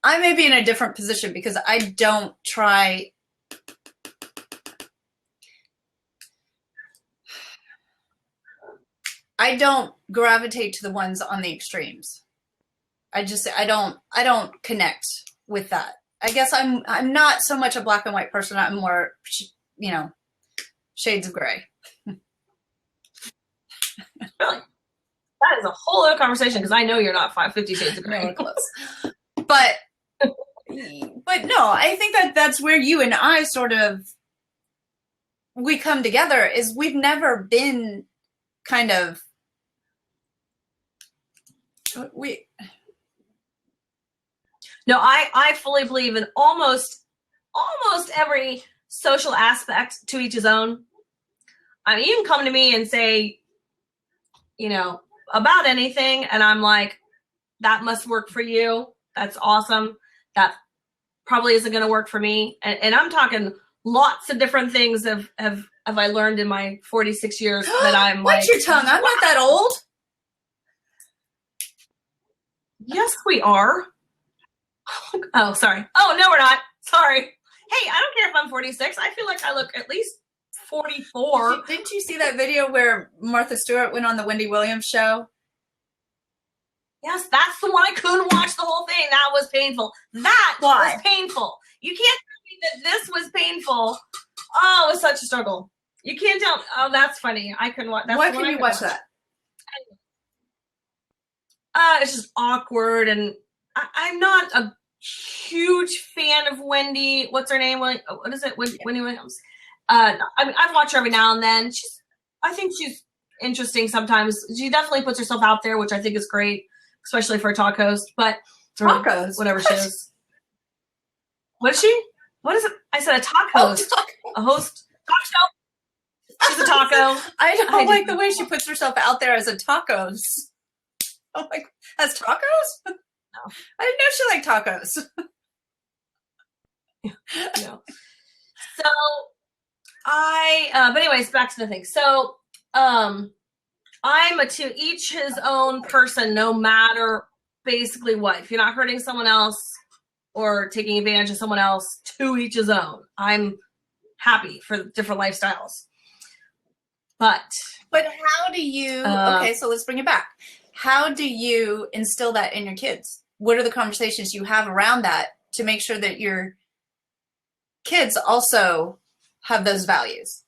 I may be in a different position because I don't try. I don't gravitate to the ones on the extremes. I don't connect with that. I guess I'm not so much a black and white person. I'm more, shades of gray. Really? That is a whole other conversation because I know you're not 50 Shades of Gray. No, close. But no, I think that's where you and I we come together is we've never been kind of, No, I fully believe in almost every social aspect, to each his own. I mean, you can come to me and say, about anything, and I'm like, that must work for you. That's awesome. That probably isn't going to work for me. And I'm talking lots of different things have I learned in my 46 years that I'm Watch your tongue. I'm not that old. Yes, we are. Oh, sorry. Oh, no, we're not. Sorry. Hey, I don't care if I'm 46. I feel like I look at least 44. Didn't you see that video where Martha Stewart went on the Wendy Williams show? Yes, that's the one. I couldn't watch the whole thing. That was painful. That was painful. You can't tell me that this was painful. Oh, it was such a struggle. You can't tell. Oh, that's funny. I couldn't watch. Why couldn't you watch that? It's just awkward, and I'm not a huge fan of Wendy. What's her name? What is it? Wendy Williams. I mean, I've watched her every now and then. I think she's interesting sometimes. She definitely puts herself out there, which I think is great, especially for a talk host. But tacos, whatever she is. What is she? What is it? I said a talk host. A host talk show. She's a taco. I don't like the way she puts herself out there as a tacos. I'm like, as tacos? No. I didn't know she liked tacos. No. So but anyways, back to the thing. So, I'm to each his own person, no matter basically what. If you're not hurting someone else or taking advantage of someone else, to each his own. I'm happy for different lifestyles. But how do you, okay, so let's bring it back. How do you instill that in your kids? What are the conversations you have around that to make sure that your kids also have those values?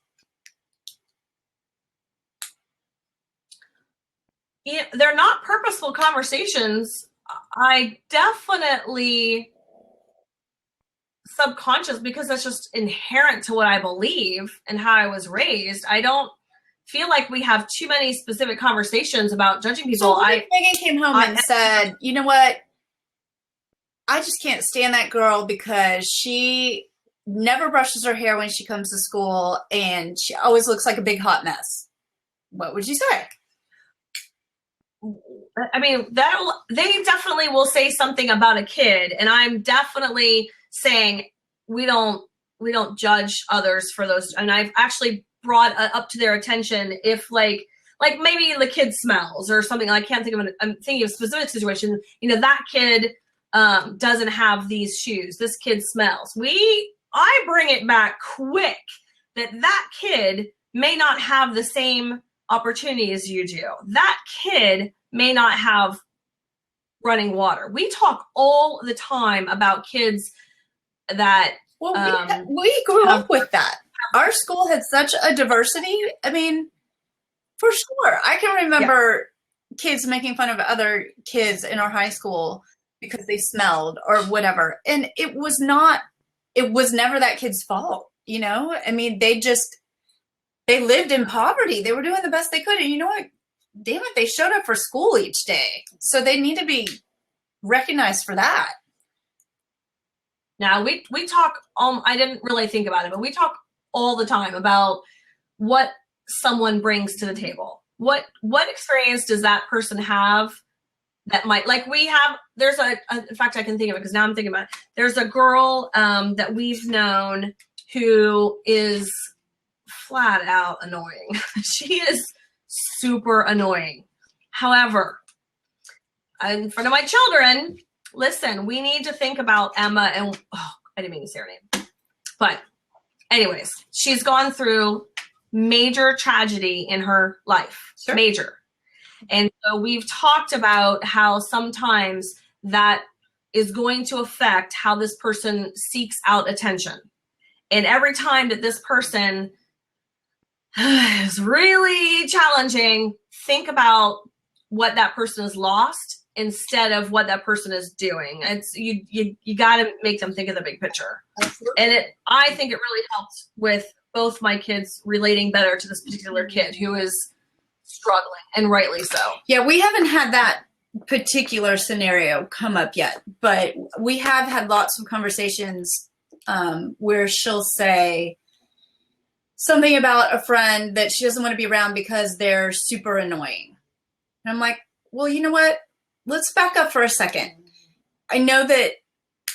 Yeah, they're not purposeful conversations. I definitely subconscious, because that's just inherent to what I believe and how I was raised. I don't feel like we have too many specific conversations about judging people. So what if Megan came home and said, you know what? I just can't stand that girl because she never brushes her hair when she comes to school and she always looks like a big hot mess. What would you say? I mean, they definitely will say something about a kid, and I'm definitely saying we don't judge others for those. And I've actually brought up to their attention if like maybe the kid smells or something. I can't think of I'm thinking of a specific situation. You know, that kid doesn't have these shoes. This kid smells. I bring it back quick that kid may not have the same opportunity as you do. That kid may not have running water. We talk all the time about kids that we grew up with that. Our school had such a diversity. I mean, for sure. I can remember kids making fun of other kids in our high school because they smelled or whatever. And it was never that kid's fault, you know? I mean, they lived in poverty. They were doing the best they could. And you know what? Damn it, they showed up for school each day. So they need to be recognized for that. Now, we talk, I didn't really think about it, but we talk all the time about what someone brings to the table. What experience does that person have that might, like we have, there's in fact, I can think of it because now I'm thinking about it. There's a girl that we've known who is flat out annoying. She is super annoying. However, in front of my children, listen, we need to think about Emma and, I didn't mean to say her name. But anyways, she's gone through major tragedy in her life. Sure. Major. And so we've talked about how sometimes that is going to affect how this person seeks out attention. And every time that this person is really challenging, think about what that person has lost instead of what that person is doing. It's you got to make them think of the big picture. Absolutely. And I think it really helped with both my kids relating better to this particular kid who is struggling, and rightly so. Yeah, we haven't had that particular scenario come up yet, but we have had lots of conversations where she'll say something about a friend that she doesn't want to be around because they're super annoying. And I'm like, well, you know what? Let's back up for a second. I know that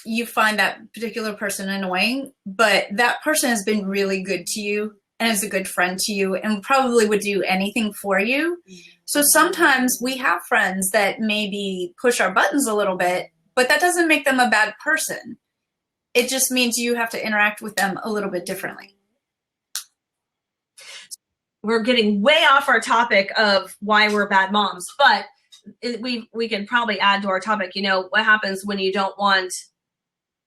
you find that particular person annoying, but that person has been really good to you and is a good friend to you and probably would do anything for you. So sometimes we have friends that maybe push our buttons a little bit, but that doesn't make them a bad person. It just means you have to interact with them a little bit differently. We're getting way off our topic of why we're bad moms, but we can probably add to our topic, you know, what happens when you don't want,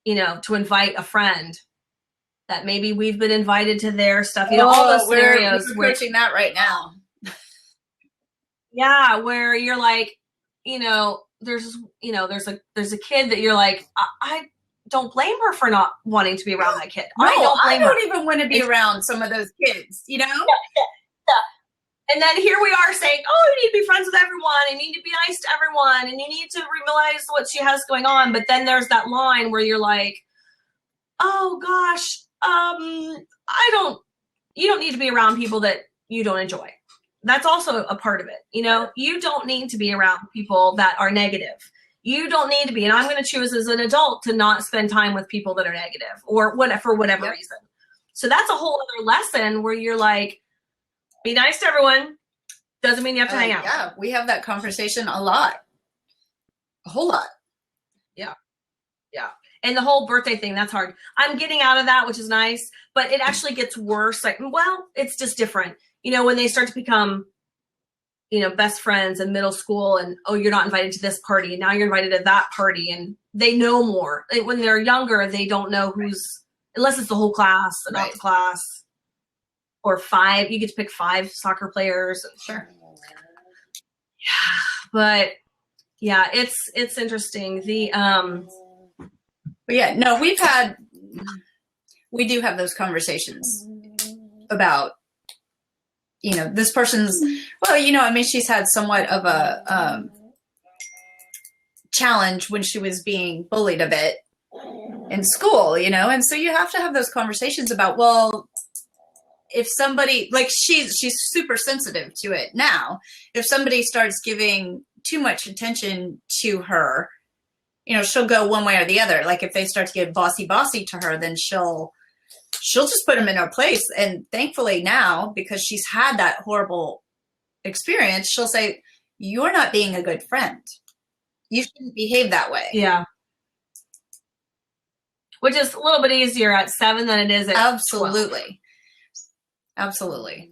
you know, to invite a friend that maybe we've been invited to their stuff, you know, all those scenarios. We're approaching that right now. Yeah, where you're like, you know, there's a kid that you're like, I don't blame her for not wanting to be around that kid. No, I don't even want to be around some of those kids, you know? Yeah. And then here we are saying, oh, you need to be friends with everyone, and you need to be nice to everyone, and you need to realize what she has going on. But then there's that line where you're like, oh gosh, you don't need to be around people that you don't enjoy. That's also a part of it. You know, you don't need to be around people that are negative. You don't need to be, and I'm going to choose as an adult to not spend time with people that are negative or for whatever reason. So that's a whole other lesson where you're like, be nice to everyone. Doesn't mean you have to hang out. Yeah, we have that conversation a lot. A whole lot. Yeah. Yeah. And the whole birthday thing, that's hard. I'm getting out of that, which is nice, but it actually gets worse. Like, well, it's just different. You know, when they start to become, you know, best friends in middle school and, oh, you're not invited to this party. Now you're invited to that party, and they know more. When they're younger, they don't know unless it's the whole class and not the class. Or 5, you get to pick 5 soccer players. Sure. Yeah, but yeah, it's interesting. But yeah, no, we do have those conversations about, you know, this person's, well, you know, I mean, she's had somewhat of a challenge when she was being bullied a bit in school, you know, and so you have to have those conversations about, well, if somebody, like she's super sensitive to it now, if somebody starts giving too much attention to her, you know, she'll go one way or the other. Like if they start to get bossy to her, then she'll just put them in her place. And thankfully now, because she's had that horrible experience, she'll say, you're not being a good friend. You shouldn't behave that way. Yeah. Which is a little bit easier at 7 than it is at 12. Absolutely.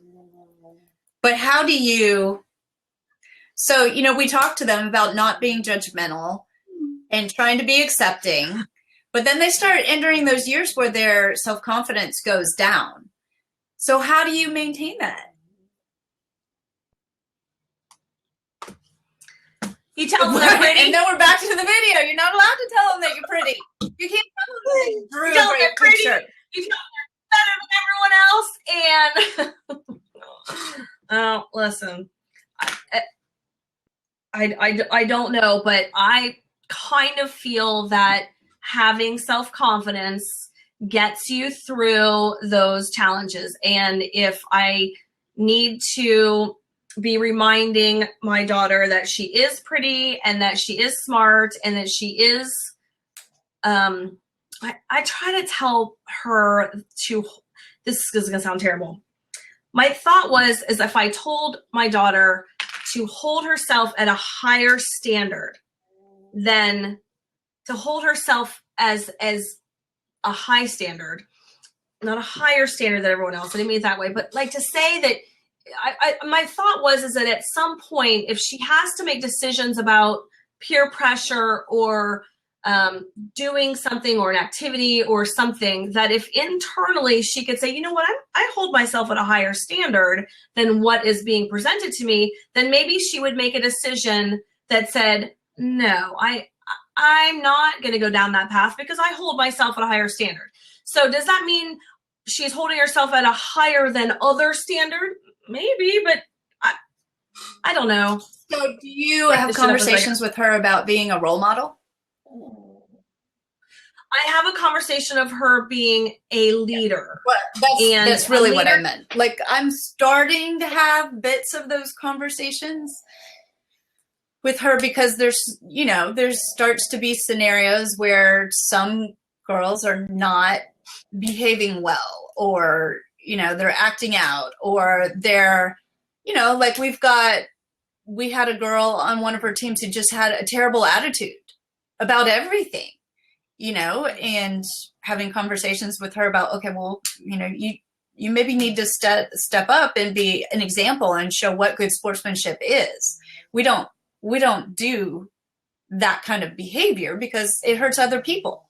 But how do you, so, you know, we talked to them about not being judgmental and trying to be accepting, but then they start entering those years where their self-confidence goes down. So how do you maintain that? You tell them they're pretty. And then we're back to the video. You're not allowed to tell them that you're pretty. You can't tell them that you drew a great picture. You tell them they're better than everyone else. And listen, I don't know, but I kind of feel that having self-confidence gets you through those challenges. And if I need to be reminding my daughter that she is pretty and that she is smart and that she is, I try to tell her to, this is going to sound terrible. My thought is if I told my daughter to hold herself at a higher standard than to hold herself as a high standard, not a higher standard than everyone else. I didn't mean it that way, but like to say that my thought is that at some point, if she has to make decisions about peer pressure or doing something or an activity or something, that if internally she could say, you know what, I hold myself at a higher standard than what is being presented to me, then maybe she would make a decision that said, no, I'm not going to go down that path because I hold myself at a higher standard. So does that mean she's holding herself at a higher than other standard? Maybe, but I don't know. So do you have conversations with her about being a role model? I have a conversation of her being a leader. Well, that's really what I meant. Like I'm starting to have bits of those conversations with her because there starts to be scenarios where some girls are not behaving well, or they're acting out, or they're, like we had a girl on one of her teams who just had a terrible attitude about everything, and having conversations with her about, okay, well, you maybe need to step up and be an example and show what good sportsmanship is. We don't do that kind of behavior because it hurts other people.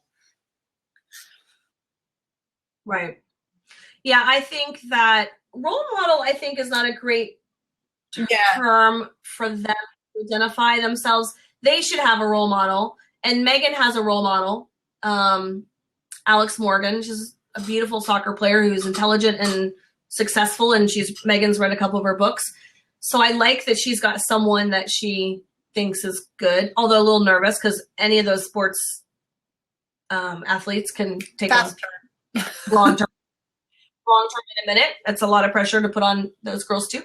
Right. Yeah, I think that role model, is not a great term for them to identify themselves. They should have a role model. And Megan has a role model, Alex Morgan. She's a beautiful soccer player who's intelligent and successful, and Megan's read a couple of her books. So I like that she's got someone that she thinks is good, although a little nervous because any of those sports athletes can take a long term in a minute. That's a lot of pressure to put on those girls too.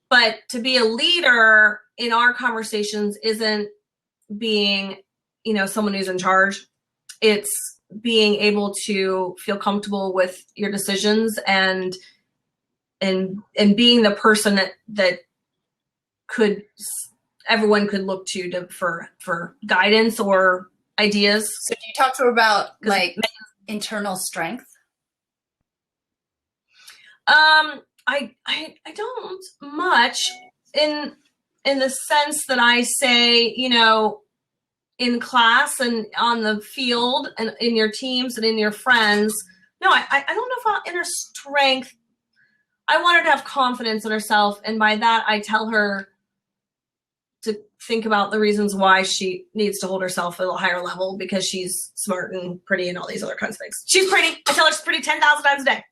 But to be a leader in our conversations isn't being, someone who's in charge. It's being able to feel comfortable with your decisions and being the person that everyone could look to for guidance or ideas. So do you talk to her about like internal strength? I don't much in the sense that I say, in class and on the field and in your teams and in your friends. No, I don't know about inner strength. I want her to have confidence in herself. And by that, I tell her to think about the reasons why she needs to hold herself at a higher level because she's smart and pretty and all these other kinds of things. She's pretty. I tell her she's pretty 10,000 times a day.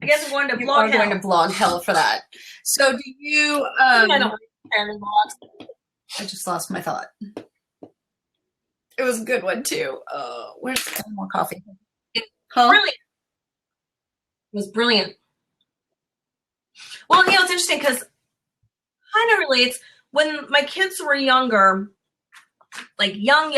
I guess I'm going to blog hell. Going to blog hell for that. So do you... I don't really blogs. I just lost my thought. It was a good one, too. Where's more coffee? Brilliant. It was brilliant. Well, it's interesting because kind of relates. when my kids were younger, like young,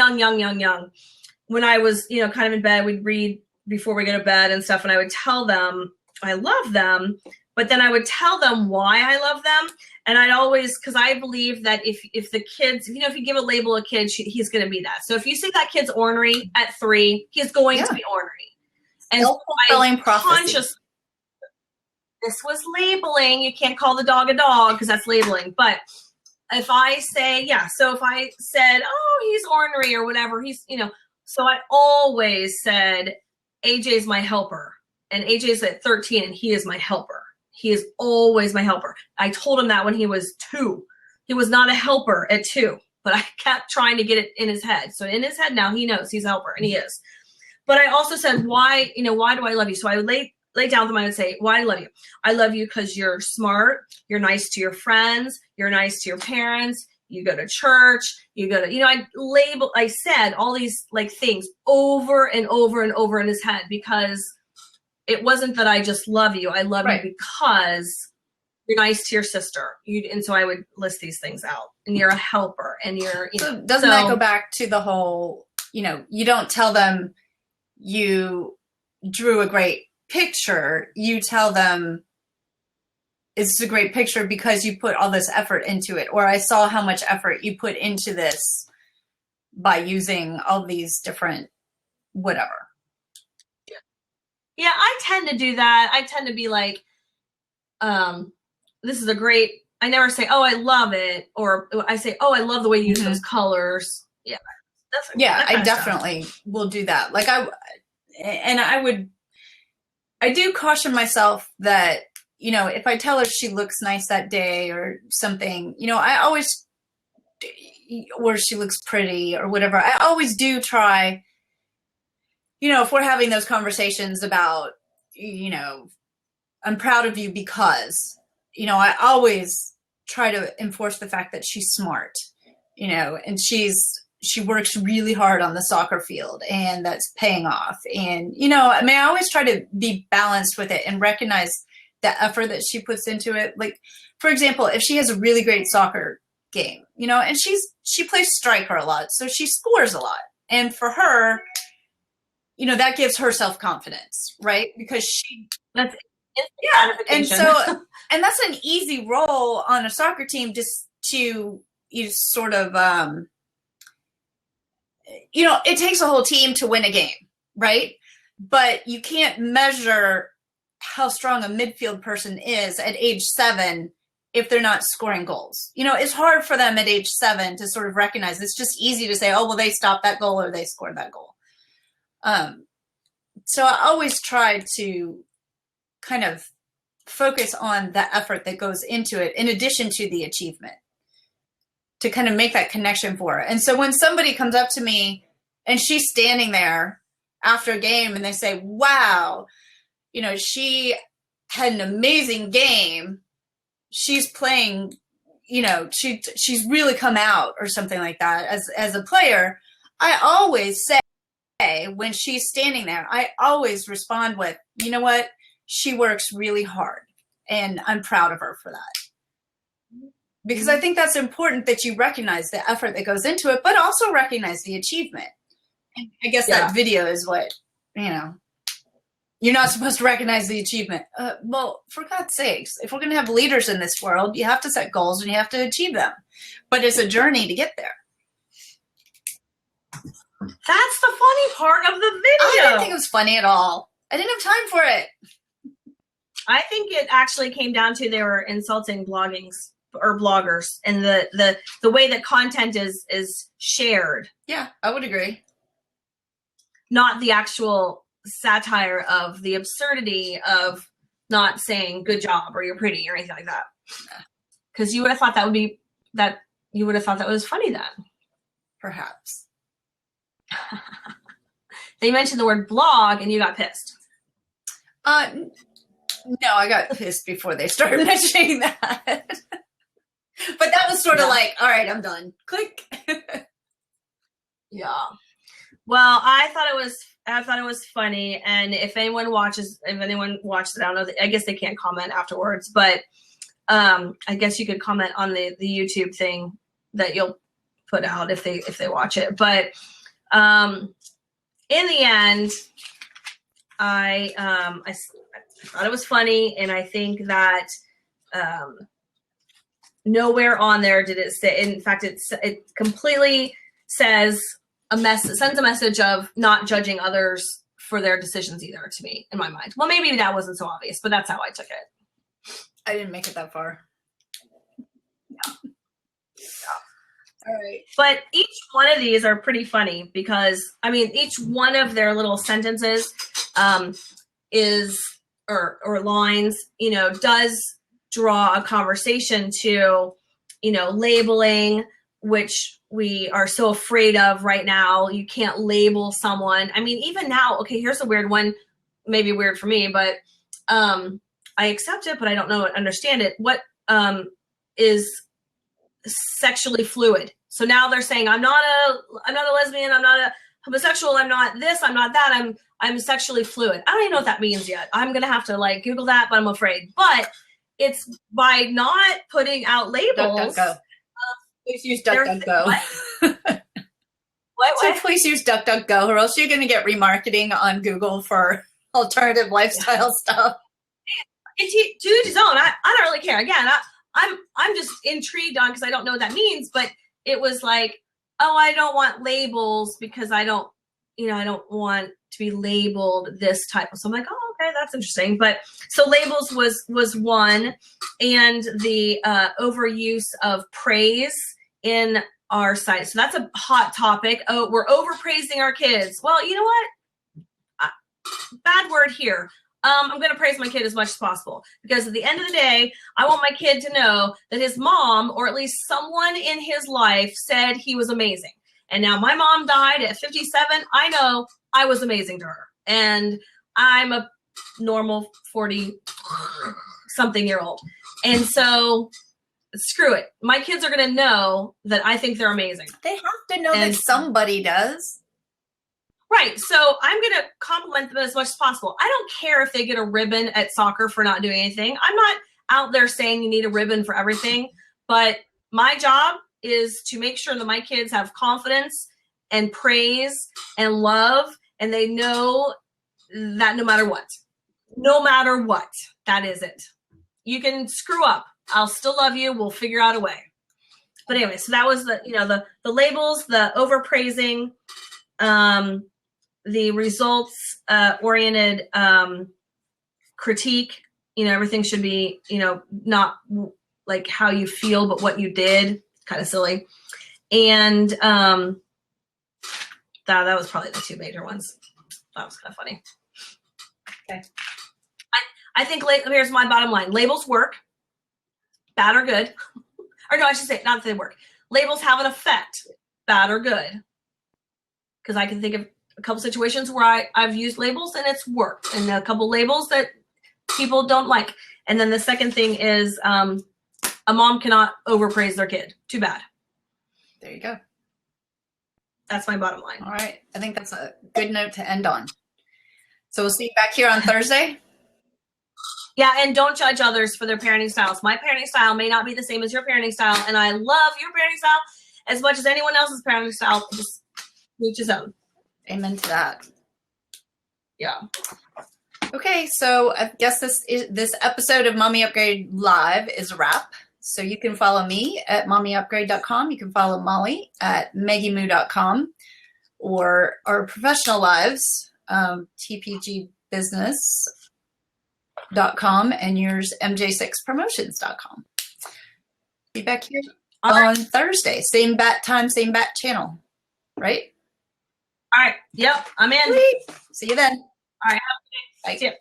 when I was, kind of in bed, we'd read before we go to bed and stuff. And I would tell them I love them, but then I would tell them why I love them. And I'd always, because I believe that if the kids, if you give a label a kid, he's going to be that. So if you say that kid's ornery at 3, he's going to be ornery. And self-fulfilling prophecy. This was labeling. You can't call the dog a dog because that's labeling. But if I say, so if I said, oh, he's ornery or whatever, he's, so I always said, AJ's my helper. And AJ's at 13 and he is my helper. He is always my helper. I told him that when he was 2. He was not a helper at 2, but I kept trying to get it in his head. So in his head now, he knows he's a helper, and he is. But I also said, why do I love you? So I would lay down with him and I would say, why do I love you? I love you because you're smart, you're nice to your friends, you're nice to your parents, you go to church, you go to, I said all these like things over and over and over in his head, because it wasn't that I just love you. I love you because you're nice to your sister. And so I would list these things out. And you're a helper. And you're, So doesn't that go back to the whole, you don't tell them you drew a great picture. You tell them it's a great picture because you put all this effort into it. Or I saw how much effort you put into this by using all these different whatever. Yeah, I tend to do that. I tend to be like, this is a great, I never say, oh, I love it. Or I say, oh, I love the way you use those colors. Yeah. I definitely will do that. Like I do caution myself that, if I tell her she looks nice that day or something, I always, or she looks pretty or whatever, I always do try, if we're having those conversations about, I'm proud of you because, I always try to enforce the fact that she's smart, and she works really hard on the soccer field and that's paying off. And, I always try to be balanced with it and recognize the effort that she puts into it. Like, for example, if she has a really great soccer game, and she plays striker a lot, so she scores a lot. And for her, that gives her self-confidence, right? Because and so, and that's an easy role on a soccer team, just to sort of, it takes a whole team to win a game, right? But you can't measure how strong a midfield person is at age 7 if they're not scoring goals. It's hard for them at age 7 to sort of recognize. It's just easy to say, oh, well, they stopped that goal or they scored that goal. So I always try to kind of focus on the effort that goes into it in addition to the achievement, to kind of make that connection for her. And so when somebody comes up to me and she's standing there after a game and they say, wow, she had an amazing game. She's playing, she's really come out or something like that as a player. I always say, when she's standing there, I always respond with, you know what? She works really hard and I'm proud of her for that. Because I think that's important that you recognize the effort that goes into it, but also recognize the achievement. And I guess that video is what, you're not supposed to recognize the achievement. Well, for God's sakes, if we're going to have leaders in this world, you have to set goals and you have to achieve them. But it's a journey to get there. That's the funny part of the video. I didn't think it was funny at all. I didn't have time for it. I think it actually came down to they were insulting bloggers and the way that content is shared. Yeah, I would agree. Not the actual satire of the absurdity of not saying good job or you're pretty or anything like that. Because you would have thought that was funny then. Perhaps. They mentioned the word blog and you got pissed. No, I got pissed before they started mentioning that. But that was sort of like, all right, I'm done. Click. Yeah. Well, I thought it was funny, and if anyone watched it, I don't know. I guess they can't comment afterwards, but I guess you could comment on the YouTube thing that you'll put out if they watch it. But in the end, I thought it was funny, and I think that nowhere on there did it say. In fact, it completely says sends a message of not judging others for their decisions either, to me, in my mind. Well, maybe that wasn't so obvious, but that's how I took it. I didn't make it that far. Yeah. All right. But each one of these are pretty funny because, I mean, each one of their little sentences is, or lines, you know, does draw a conversation to, you know, labeling, which we are so afraid of right now. You can't label someone. I mean, even now, okay, here's a weird one, maybe weird for me, but I accept it, but I don't understand it. What is sexually fluid? So now they're saying, I'm not a lesbian, I'm not a homosexual, I'm not this, I'm not that, I'm sexually fluid. I don't even know what that means yet. I'm gonna have to like Google that, but I'm afraid. But it's by not putting out labels. DuckDuckGo. Please use DuckDuckGo. What? So please use DuckDuckGo, or else you're going to get remarketing on Google for alternative lifestyle stuff. To each his own. I don't really care. Again, I'm just intrigued on, because I don't know what that means. But it was like, oh, I don't want labels because I don't want to be labeled this type. So I'm like, oh, okay, that's interesting. But so labels was one, and the overuse of praise in our site. So that's a hot topic. Oh, we're overpraising our kids. Well, you know what? Bad word here. I'm going to praise my kid as much as possible, because at the end of the day, I want my kid to know that his mom, or at least someone in his life, said he was amazing. And now my mom died at 57. I know I was amazing to her. And I'm a normal 40-something-year-old. And so screw it. My kids are going to know that I think they're amazing. They have to know that somebody does. Right. So I'm going to compliment them as much as possible. I don't care if they get a ribbon at soccer for not doing anything. I'm not out there saying you need a ribbon for everything. But my job is to make sure that my kids have confidence and praise and love, and they know that no matter what, that is it. You can screw up. I'll still love you. We'll figure out a way. But anyway, so that was the labels, the overpraising, the results oriented critique. Everything should be, not like how you feel, but what you did. Kind of silly. And that was probably the two major ones. That was kind of funny. Okay. I think here's my bottom line. Labels work, bad or good. Or no, I should say, not that they work. Labels have an effect, bad or good. Because I can think of a couple situations where I've used labels and it's worked, and a couple labels that people don't like. And then the second thing is a mom cannot overpraise their kid. Too bad. There you go. That's my bottom line. All right. I think that's a good note to end on. So we'll see you back here on Thursday. Yeah, and don't judge others for their parenting styles. My parenting style may not be the same as your parenting style, and I love your parenting style as much as anyone else's parenting style. Just each his own. Amen to that. Yeah. Okay, so I guess this episode of Mommy Upgrade Live is a wrap. So you can follow me at MommyUpgrade.com. You can follow Molly at MaggieMoo.com, or our professional lives, TPGBusiness.com, and yours, MJ6Promotions.com. Be back here on Thursday. Same bat time, same bat channel. Right? All right. Yep, I'm in. Sweet. See you then. All right. Bye. See you.